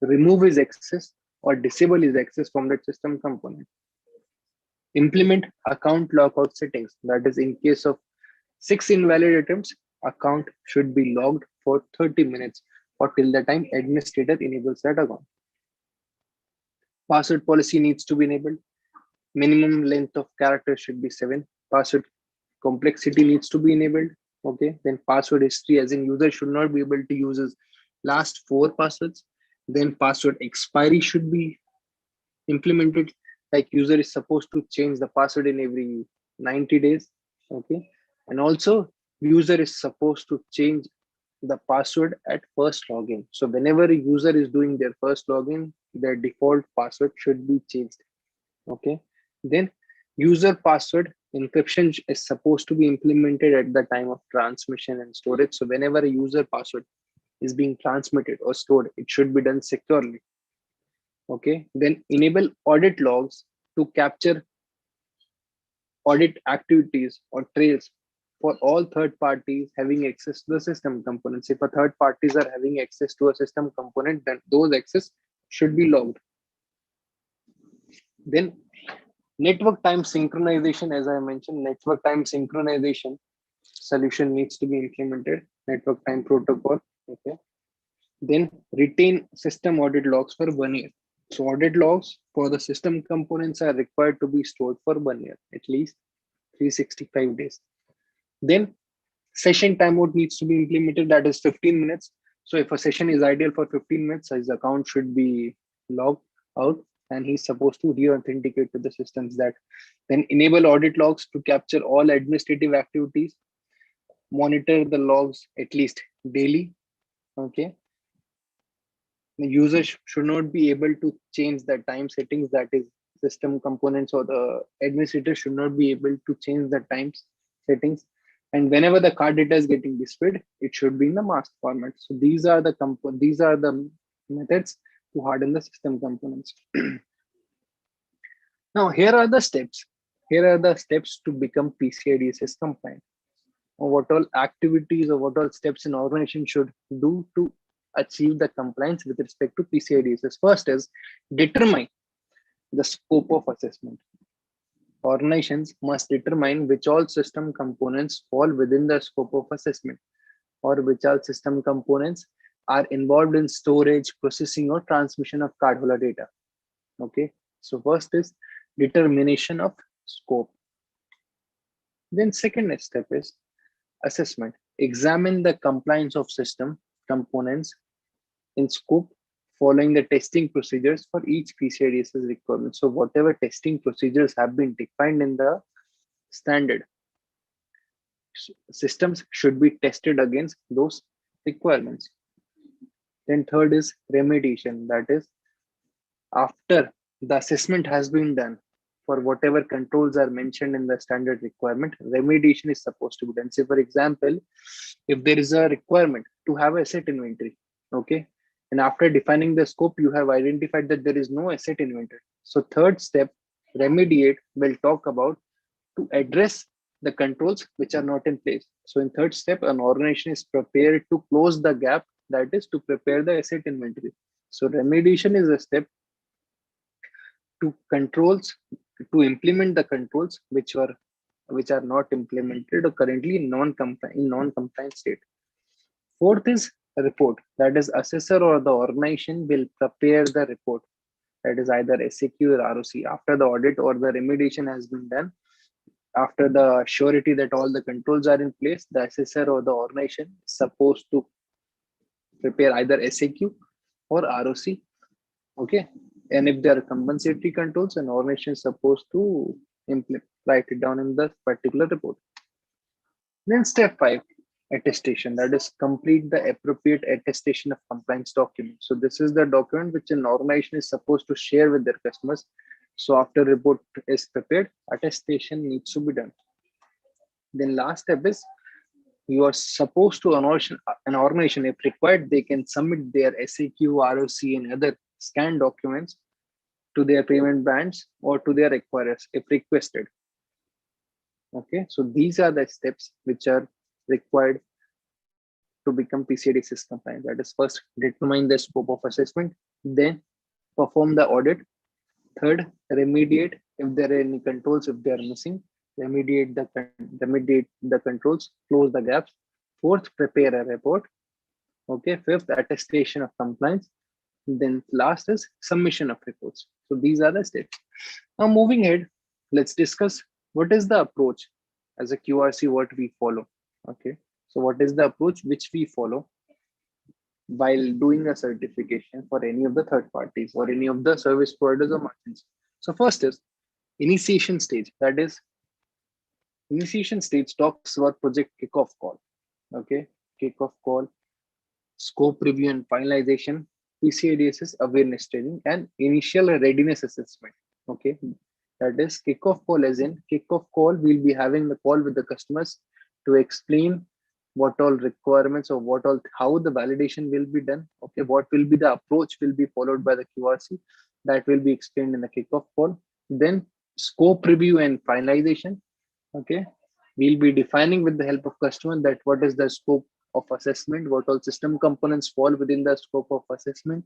remove his access or disable his access from that system component. Implement account lockout settings. That is, in case of 6 invalid attempts, account should be logged for 30 minutes or till the time administrator enables that account. Password policy needs to be enabled. Minimum length of characters should be 7. Password complexity needs to be enabled. Okay, then password history, as in user should not be able to use his last 4 passwords. Then password expiry should be implemented, like user is supposed to change the password in every 90 days. Okay, And also user is supposed to change the password at first login. So whenever a user is doing their first login, their default password should be changed. Okay. Then user password encryption is supposed to be implemented at the time of transmission and storage. So whenever a user password is being transmitted or stored, it should be done securely. Okay. Then enable audit logs to capture audit activities or trails for all third parties having access to the system components. If a third parties are having access to a system component, then those access should be logged. Then network time synchronization, as I mentioned, network time synchronization solution needs to be implemented, network time protocol. Okay. Then retain system audit logs for 1 year. So audit logs for the system components are required to be stored for 1 year, at least 365 days. Then session timeout needs to be implemented, that is 15 minutes. So if a session is ideal for 15 minutes, his account should be logged out and he's supposed to re-authenticate to the systems. That then enable audit logs to capture all administrative activities, monitor the logs at least daily. Okay. The user should not be able to change the time settings, that is system components or the administrator should not be able to change the times settings. And whenever the card data is getting displayed, it should be in the mask format. So these are the methods to harden the system components. Now here are the steps. Here are the steps to become PCI DSS compliant. Or what all activities or what all steps an organization should do to achieve the compliance with respect to PCI DSS. First is determine the scope of assessment. Organizations must determine which all system components fall within the scope of assessment, or which all system components are involved in storage, processing, or transmission of cardholder data. Okay, so first is determination of scope. Then second step is assessment. Examine the compliance of system components in scope following the testing procedures for each PCI DSS requirement. So whatever testing procedures have been defined in the standard, systems should be tested against those requirements. Then third is remediation. That is, after the assessment has been done for whatever controls are mentioned in the standard requirement, remediation is supposed to be done. Say for example, if there is a requirement to have asset inventory, okay, and after defining the scope, you have identified that there is no asset inventory. So third step, remediate, will talk about to address the controls which are not in place. So in third step, an organization is prepared to close the gap, that is to prepare the asset inventory. So remediation is a step to controls, to implement the controls which are not implemented or currently in non-compliant state. Fourth is a report. That is, assessor or the organization will prepare the report. That is either SAQ or ROC after the audit or the remediation has been done. After the surety that all the controls are in place, the assessor or the organization is supposed to prepare either SAQ or ROC. Okay. And if there are compensatory controls, an organization is supposed to write it down in the particular report. Then step 5, attestation. That is, complete the appropriate attestation of compliance document. So this is the document which an organization is supposed to share with their customers. So after report is prepared, attestation needs to be done. Then last step is, you are supposed to, an organization, if required, they can submit their SAQ, ROC, and other scanned documents to their payment bands or to their acquirers if requested. Okay, so these are the steps which are required to become PCI DSS compliant. That is, first, determine the scope of assessment, then perform the audit. Third, remediate if there are any controls, if they are missing, remediate the controls, close the gaps. Fourth, prepare a report. Okay, fifth, attestation of compliance. Then last is submission of reports. So these are the steps. Now moving ahead, let's discuss what is the approach as a QRC, what we follow. Okay, so what is the approach which we follow while doing a certification for any of the third parties or any of the service providers or merchants? So first is initiation stage. That is, Initiation stage talks about project kickoff call. Okay, kickoff call, scope review and finalization, PCI DSS awareness training, and initial readiness assessment. Okay, that is kickoff call, as in kickoff call. We'll be having the call with the customers to explain what all requirements or what all how the validation will be done. Okay, what will be the approach will be followed by the QRC, that will be explained in the kickoff call. Then scope review and finalization. Okay, we'll be defining with the help of customer that what is the scope of assessment, what all system components fall within the scope of assessment.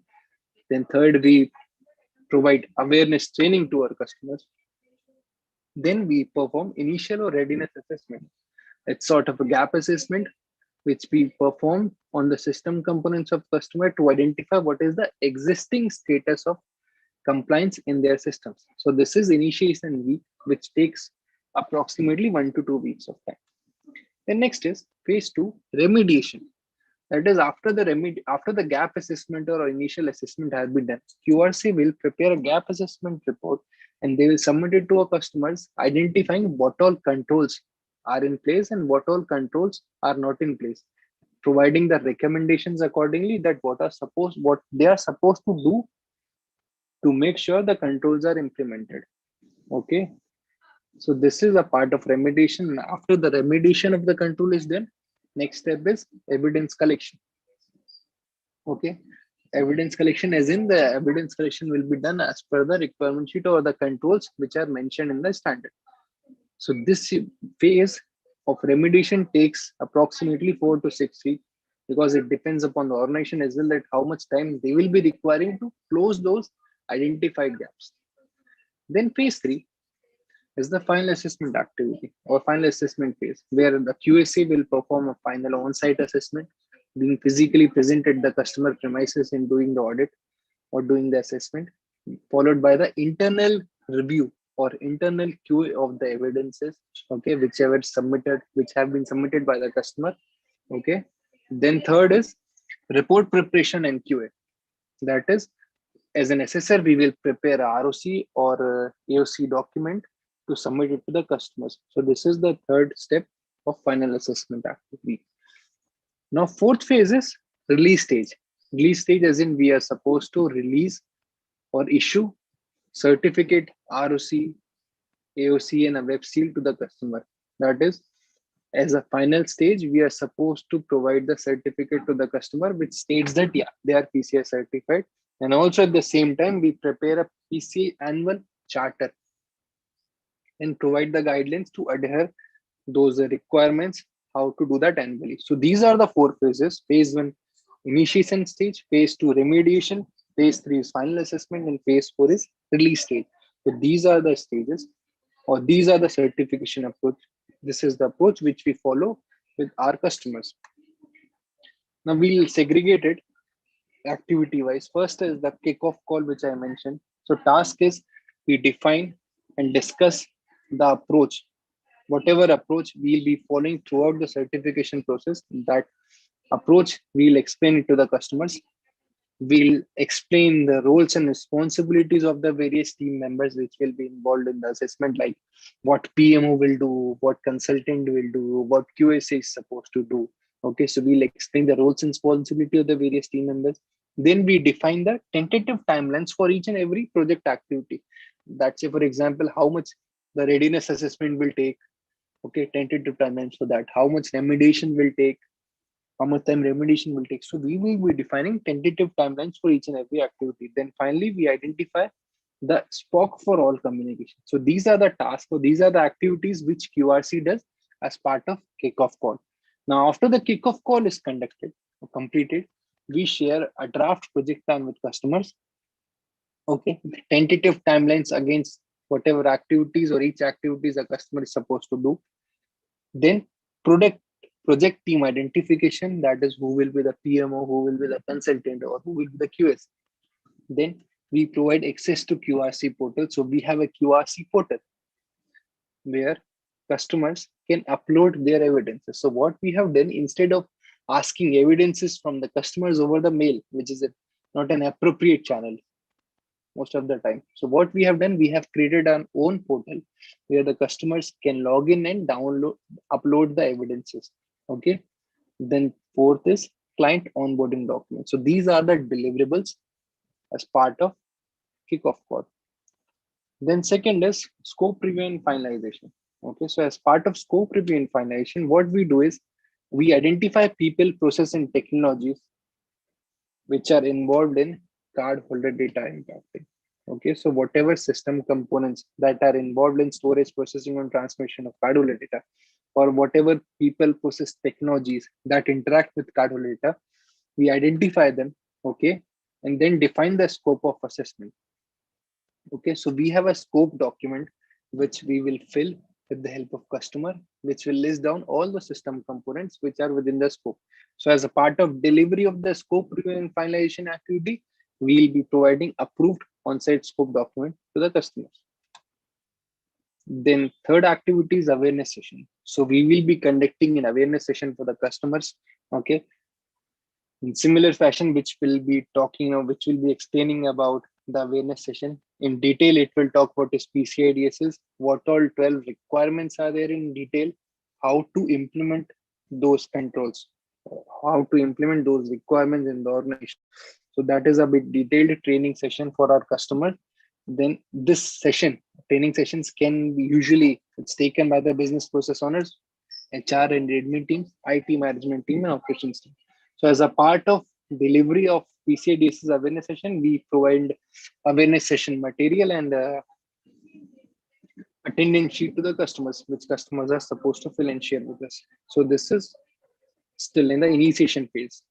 Then third, we provide awareness training to our customers. Then we perform initial or readiness assessment. It's sort of a gap assessment which we perform on the system components of customer to identify what is the existing status of compliance in their systems. So this is initiation week, which takes approximately 1 to 2 weeks of time. Then next is phase 2, remediation. That is after the gap assessment or initial assessment has been done, QRC will prepare a gap assessment report and they will submit it to our customers, identifying what all controls are in place and what all controls are not in place, providing the recommendations accordingly that what they are supposed to do to make sure the controls are implemented. Okay, so this is a part of remediation. After the remediation of the control is done, next step is evidence collection. Okay, evidence collection, as in the evidence collection will be done as per the requirement sheet or the controls which are mentioned in the standard. So this phase of remediation takes approximately 4 to 6 weeks, because it depends upon the organization as well that how much time they will be requiring to close those identified gaps. Then phase 3 is the final assessment activity or final assessment phase, where the QSA will perform a final on-site assessment, being physically present at the customer premises in doing the audit or doing the assessment, followed by the internal review or internal QA of the evidences, okay, which have been submitted by the customer. Okay, then third is report preparation and QA. That is, as an assessor, we will prepare a ROC or AOC document to submit it to the customers. So this is the third step of final assessment activity. Now fourth phase is release stage. Release stage, as in we are supposed to release or issue certificate, ROC, AOC, and a web seal to the customer. That is, as a final stage, we are supposed to provide the certificate to the customer, which states that yeah, they are PCI certified. And also at the same time, we prepare a PCI annual charter and provide the guidelines to adhere those requirements, how to do that annually. So these are the 4 phases. Phase 1, initiation stage. Phase 2, remediation. Phase 3 is final assessment, and phase 4 is release stage. So these are the stages, or these are the certification approach. This is the approach which we follow with our customers. Now we'll segregate it activity wise. First is the kickoff call, which I mentioned. So task is we define and discuss the approach, whatever approach we'll be following throughout the certification process. That approach we'll explain it to the customers. We'll explain the roles and responsibilities of the various team members which will be involved in the assessment, like what PMO will do, what consultant will do, what QSA is supposed to do. Okay, so we'll explain the roles and responsibility of the various team members. Then we define the tentative timelines for each and every project activity. That's say, for example, how much the readiness assessment will take. Okay, tentative timelines for that. How much remediation will take, how much time remediation will take. So we will be defining tentative timelines for each and every activity. Then finally, we identify the SPOC for all communication. So these are the tasks, or these are the activities which QRC does as part of kickoff call. Now, after the kickoff call is conducted or completed, we share a draft project plan with customers. Okay, tentative timelines against whatever activities or each activities a customer is supposed to do. Then project team identification, that is who will be the PMO, who will be the consultant, or who will be the QS. Then we provide access to QRC portal. So we have a QRC portal where customers can upload their evidences. So what we have done, instead of asking evidences from the customers over the mail, which is not an appropriate channel, most of the time. So what we have done, we have created our own portal where the customers can log in and upload the evidences. Okay. Then fourth is client onboarding documents. So these are the deliverables as part of kickoff call. Then second is scope review and finalization. Okay, so as part of scope review and finalization, what we do is we identify people, process, and technologies which are involved in card holder data impacting. Okay, so whatever system components that are involved in storage, processing, and transmission of card holder data, or whatever people, process, technologies that interact with card holder data, we identify them. Okay, and then define the scope of assessment. Okay, so we have a scope document which we will fill with the help of customer, which will list down all the system components which are within the scope. So as a part of delivery of the scope review and finalization activity, we will be providing approved on-site scope document to the customers. Then third activity is awareness session. So we will be conducting an awareness session for the customers. Okay, in similar fashion, which will be talking or which will be explaining about the awareness session in detail. It will talk about is PCI DSS, what all 12 requirements are there in detail, how to implement those controls, how to implement those requirements in the organization. So that is a bit detailed training session for our customer. Then this session, training sessions can be usually it's taken by the business process owners, HR and admin teams, IT management team, and operations team. So as a part of delivery of PCI DSS awareness session, we provide awareness session material and attendance sheet to the customers, which customers are supposed to fill and share with us. So this is still in the initiation phase.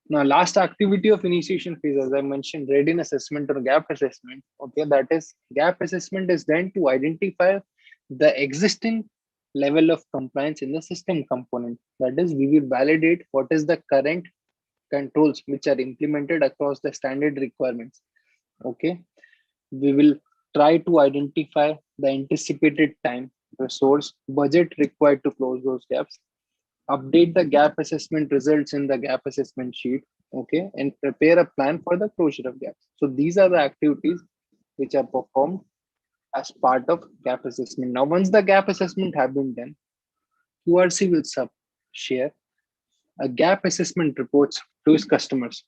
Now, last activity of initiation phase, as I mentioned, readiness assessment or gap assessment. Okay, that is gap assessment is done to identify the existing level of compliance in the system component. That is, we will validate what is the current controls which are implemented across the standard requirements. Okay, we will try to identify the anticipated time, resource, budget required to close those gaps, update the gap assessment results in the gap assessment sheet. Okay, and prepare a plan for the closure of gaps. So these are the activities which are performed as part of gap assessment. Now, once the gap assessment have been done, QRC will share a gap assessment reports to his customers.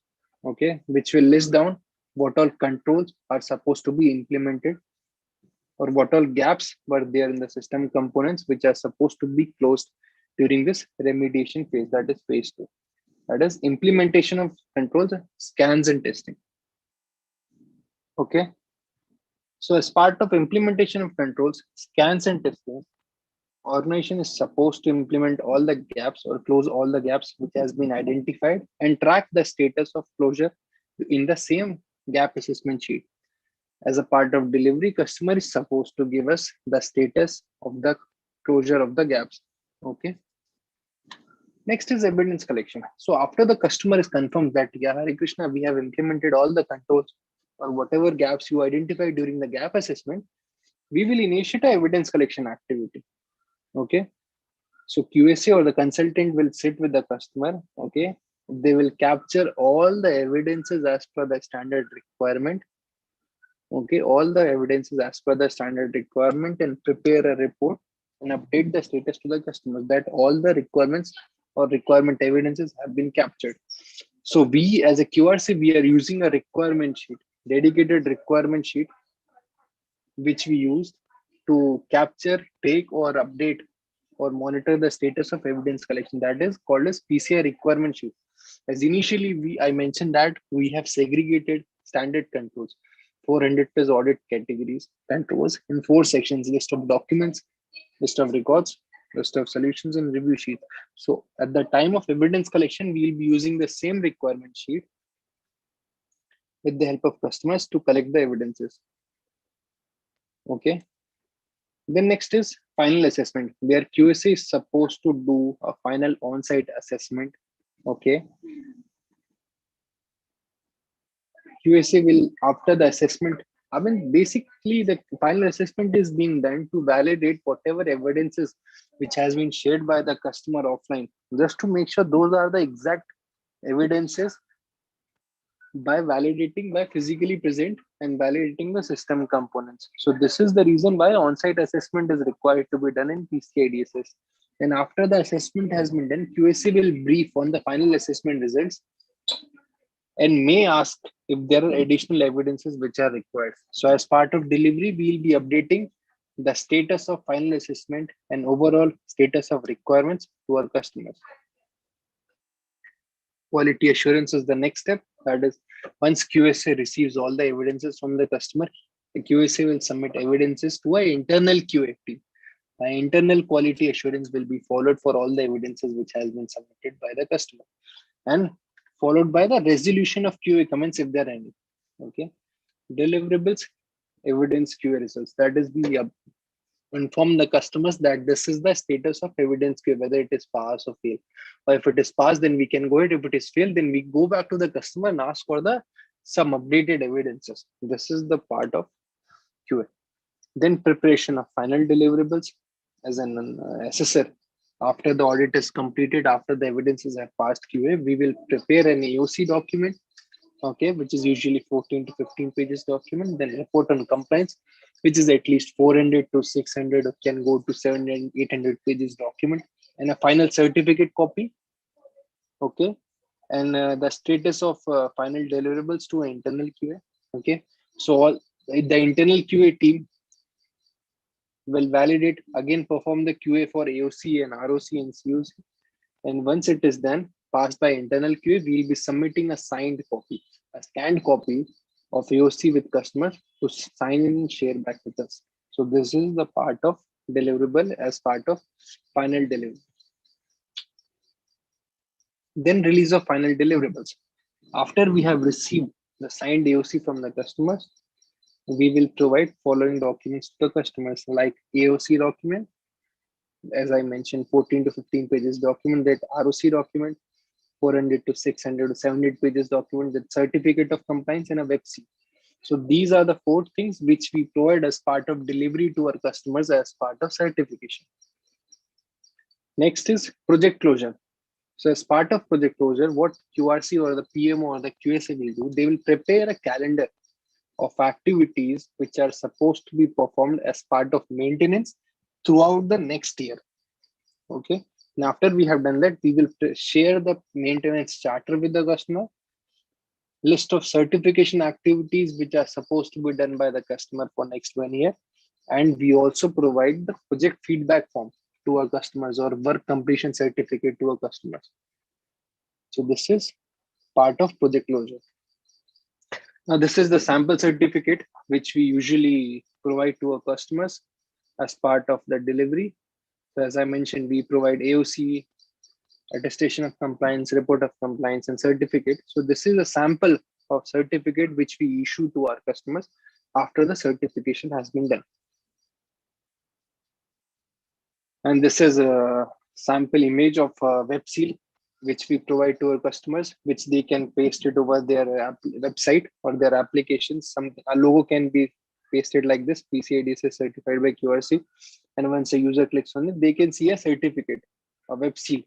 Okay, which will list down what all controls are supposed to be implemented or what all gaps were there in the system components which are supposed to be closed during this remediation phase, that is phase 2. That is implementation of controls, scans, and testing. Okay. So as part of implementation of controls, scans, and testing, organization is supposed to implement all the gaps or close all the gaps which has been identified and track the status of closure in the same gap assessment sheet. As a part of delivery, customer is supposed to give us the status of the closure of the gaps. Okay. Next is evidence collection. So after the customer is confirmed that, yeah, Hare Krishna, we have implemented all the controls or whatever gaps you identified during the gap assessment, we will initiate a evidence collection activity. Okay. So QSA or the consultant will sit with the customer. Okay. They will capture all the evidences as per the standard requirement. Okay. All the evidences as per the standard requirement and prepare a report and update the status to the customers that all the requirements or requirement evidences have been captured. So we as a QRC, we are using a requirement sheet, dedicated requirement sheet, which we use to capture, take, or update or monitor the status of evidence collection. That is called as PCI requirement sheet. As initially I mentioned that we have segregated standard controls, 400 plus audit categories controls in 4 sections: list of documents, list of records, list of solutions, and review sheet. So at the time of evidence collection, we will be using the same requirement sheet with the help of customers to collect the evidences. Okay. Then next is final assessment, where QSA is supposed to do a final on-site assessment. Okay. QSA will, after the assessment, I mean, basically the final assessment is being done to validate whatever evidences which has been shared by the customer offline, just to make sure those are the exact evidences by validating by physically present and validating the system components. So this is the reason why on-site assessment is required to be done in PCI DSS. And after the assessment has been done, QSC will brief on the final assessment results and may ask if there are additional evidences which are required. So as part of delivery, we will be updating the status of final assessment and overall status of requirements to our customers. Quality assurance is the next step. That is, once QSA receives all the evidences from the customer, the QSA will submit evidences to an internal QA team. An internal quality assurance will be followed for all the evidences which has been submitted by the customer, and followed by the resolution of QA comments if there are any. Okay, deliverables, evidence QA results. That is, we inform the customers that this is the status of evidence QA, whether it is pass or fail. Or if it is pass, then we can go ahead. If it is fail, then we go back to the customer and ask for the some updated evidences. This is the part of QA. Then preparation of final deliverables as an assessor. After the audit is completed, after the evidences have passed QA, we will prepare an AOC document, okay, which is usually 14 to 15 pages document. Then report on compliance, which is at least 400 to 600, or can go to 700, 800 pages document, and a final certificate copy, okay, and the status of final deliverables to an internal QA, okay. So all the internal QA team will validate, again perform the QA for AOC and ROC and COC. And once it is done, passed by internal QA, we will be submitting a signed copy, a scanned copy of AOC with customers to sign and share back with us. So this is the part of deliverable as part of final delivery. Then release of final deliverables. After we have received the signed AOC from the customers, we will provide following documents to the customers, like AOC document, as I mentioned, 14 to 15 pages document, that ROC document, 400 to 600 to 700 pages document, that certificate of compliance, and a web seal. So these are the 4 things which we provide as part of delivery to our customers as part of certification. Next is project closure. So as part of project closure, what QRC or the PMO or the QSA will do, they will prepare a calendar of activities which are supposed to be performed as part of maintenance throughout the next year. Okay. And after we have done that, we will share the maintenance charter with the customer, list of certification activities which are supposed to be done by the customer for next 1 year. And we also provide the project feedback form to our customers, or work completion certificate to our customers. So this is part of project closure. Now, this is the sample certificate which we usually provide to our customers as part of the delivery. So as I mentioned, we provide AOC, attestation of compliance, report of compliance, and certificate. So this is a sample of certificate which we issue to our customers after the certification has been done. And this is a sample image of a web seal which we provide to our customers, which they can paste it over their website or their applications. A logo can be pasted like this, PCI DSS certified by QRC. And once a user clicks on it, they can see a certificate, a web seal,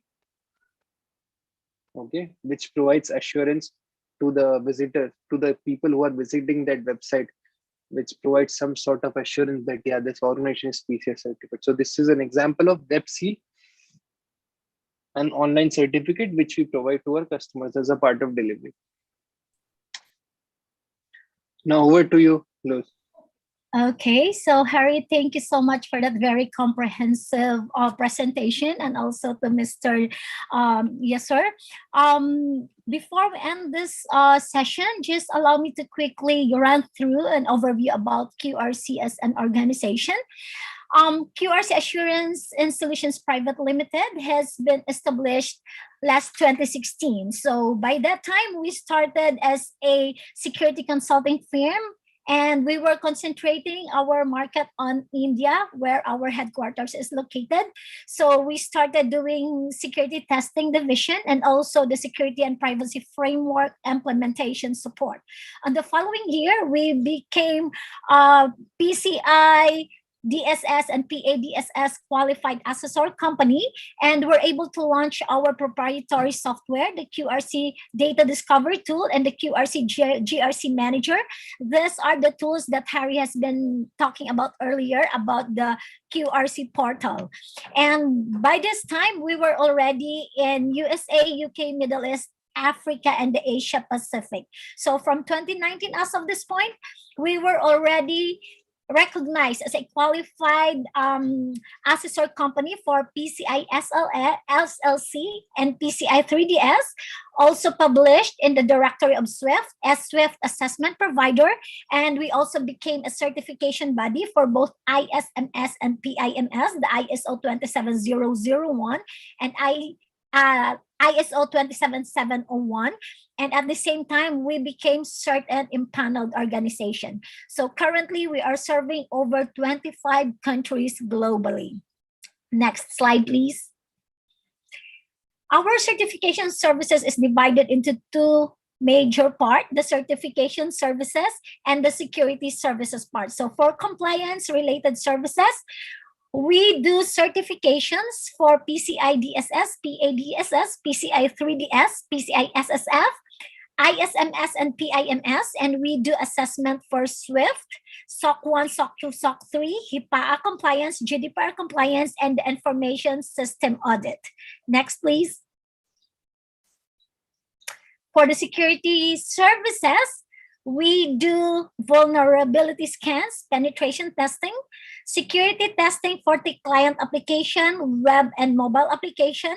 okay, which provides assurance to the visitor, to the people who are visiting that website, which provides some sort of assurance that, yeah, this organization is PCI certified. So this is an example of web seal, an online certificate which we provide to our customers as a part of delivery. Now over to you, Luz. Okay, so Harry, thank you so much for that very comprehensive presentation, and also to Mr. Yes, sir. Before we end this session, just allow me to quickly run through an overview about QRC as an organization. QRC Assurance and Solutions Private Limited has been established last 2016. So by that time, we started as a security consulting firm, and we were concentrating our market on India, where our headquarters is located. So we started doing security testing division and also the security and privacy framework implementation support. And the following year, we became PCI DSS and PADSS qualified assessor company, and we're able to launch our proprietary software, the QRC data discovery tool and the QRC GRC manager. These are the tools that Harry has been talking about earlier about the QRC portal. And by this time, we were already in USA, UK, Middle East, Africa, and the Asia Pacific. So from 2019, as of this point, we were already recognized as a qualified assessor company for PCI SLC and PCI 3DS, also published in the directory of SWIFT as SWIFT assessment provider. And we also became a certification body for both ISMS and PIMS, the ISO 27001 and ISO 27701. And at the same time, we became certain impaneled organization. So currently, we are serving over 25 countries globally. Next slide, please. Our certification services is divided into two major parts, the certification services and the security services part. So for compliance-related services, we do certifications for PCI DSS, PADSS, PCI 3DS, PCI SSF, ISMS, and PIMS, and we do assessment for SWIFT, SOC 1, SOC 2, SOC 3, HIPAA compliance, GDPR compliance, and the information system audit. Next, please. For the security services, we do vulnerability scans, penetration testing, security testing for the client application, web and mobile application,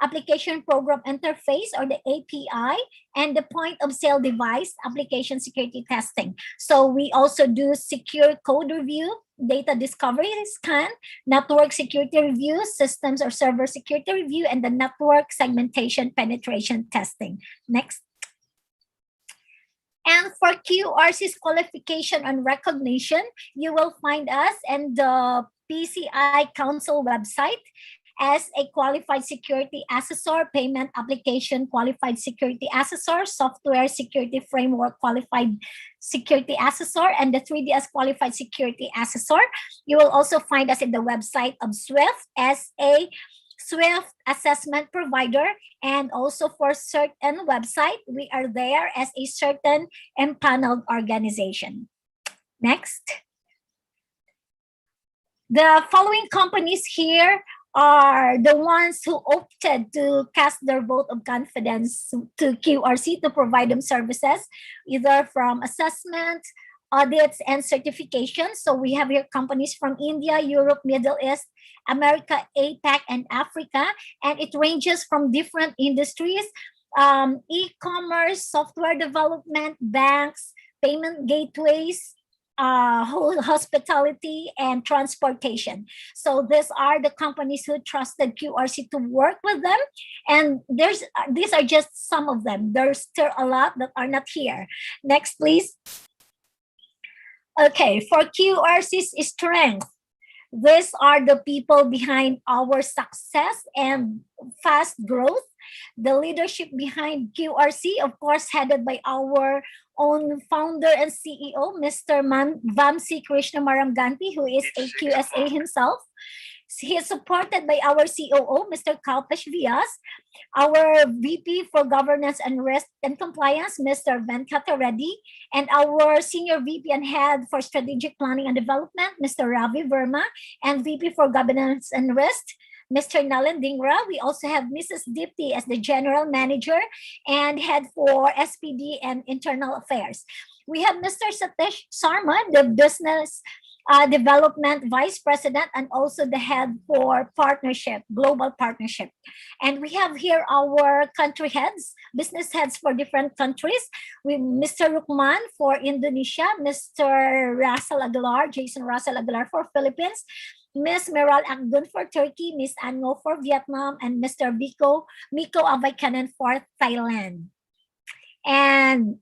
application program interface or the API, and the point of sale device application security testing. So we also do secure code review, data discovery scan, network security review, systems or server security review, and the network segmentation penetration testing. Next. And for QRC's qualification and recognition, you will find us in the PCI Council website as a qualified security assessor, payment application qualified security assessor, software security framework qualified security assessor, and the 3DS qualified security assessor. You will also find us in the website of SWIFT as a SWIFT assessment provider, and also for certain website, we are there as a certain empaneled organization. Next. The following companies here are the ones who opted to cast their vote of confidence to QRC to provide them services, either from assessment, audits, and certifications. So we have here companies from India, Europe, Middle East, America, APAC, and Africa. And it ranges from different industries, e-commerce, software development, banks, payment gateways, hospitality, and transportation. So these are the companies who trusted QRC to work with them. And these are just some of them. There's still a lot that are not here. Next, please. Okay, for QRC's strength, these are the people behind our success and fast growth. The leadership behind QRC, of course, headed by our own founder and CEO, Mr. Vamsi Krishna Maramganti, who is a QSA himself. He is supported by our COO, Mr. Kalpesh Vyas, our VP for Governance and Risk and Compliance, Mr. Venkata Reddy, and our Senior VP and Head for Strategic Planning and Development, Mr. Ravi Verma, and VP for Governance and Risk, Mr. Nalan Dingra. We also have Mrs. Dipti as the General Manager and Head for SPD and Internal Affairs. We have Mr. Satish Sarma, the Business Development Vice President and also the Head for Partnership, Global Partnership. And we have here our country heads, business heads for different countries. We Mr. Rukman for Indonesia, Mr. Russell Aguilar, Jason Russell Aguilar for Philippines, Ms. Meral Akdun for Turkey, Ms. Ango for Vietnam, and Mr. Miko Avaikanan for Thailand. And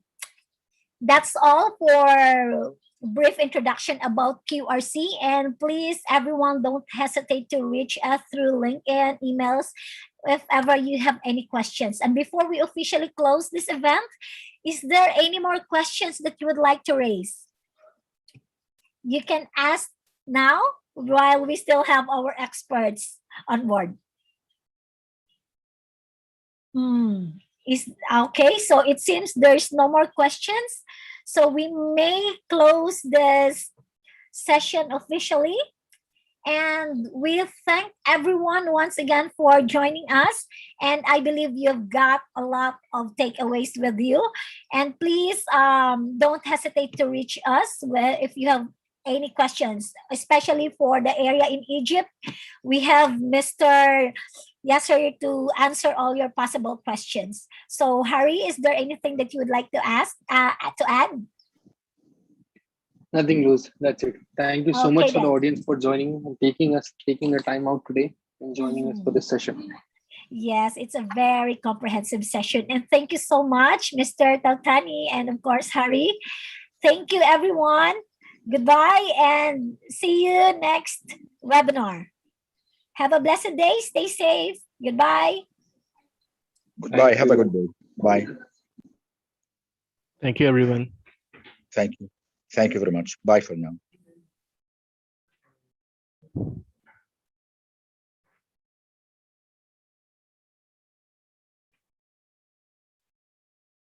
that's all for brief introduction about QRC. And please, everyone, don't hesitate to reach us through LinkedIn, emails, if ever you have any questions. And before we officially close this event, is there any more questions that you would like to raise? You can ask now while we still have our experts on board. Is okay, so it seems there's no more questions. So we may close this session officially. And we thank everyone once again for joining us. And I believe you've got a lot of takeaways with you. And please don't hesitate to reach us if you have any questions, especially for the area in Egypt. We have Mr. Yasser to answer all your possible questions. So, Harry, is there anything that you would like to ask to add? Nothing, Luz. That's it. Thank you so Okay, much for the then. audience for joining and taking the time out today and joining us for this session. Yes, it's a very comprehensive session. And thank you so much, Mr. Tautani, and of course, Harry. Thank you, everyone. Goodbye and see you next webinar. Have a blessed day. Stay safe. Goodbye. Goodbye. Have a good day. Bye. Thank you, everyone. Thank you. Thank you very much. Bye for now.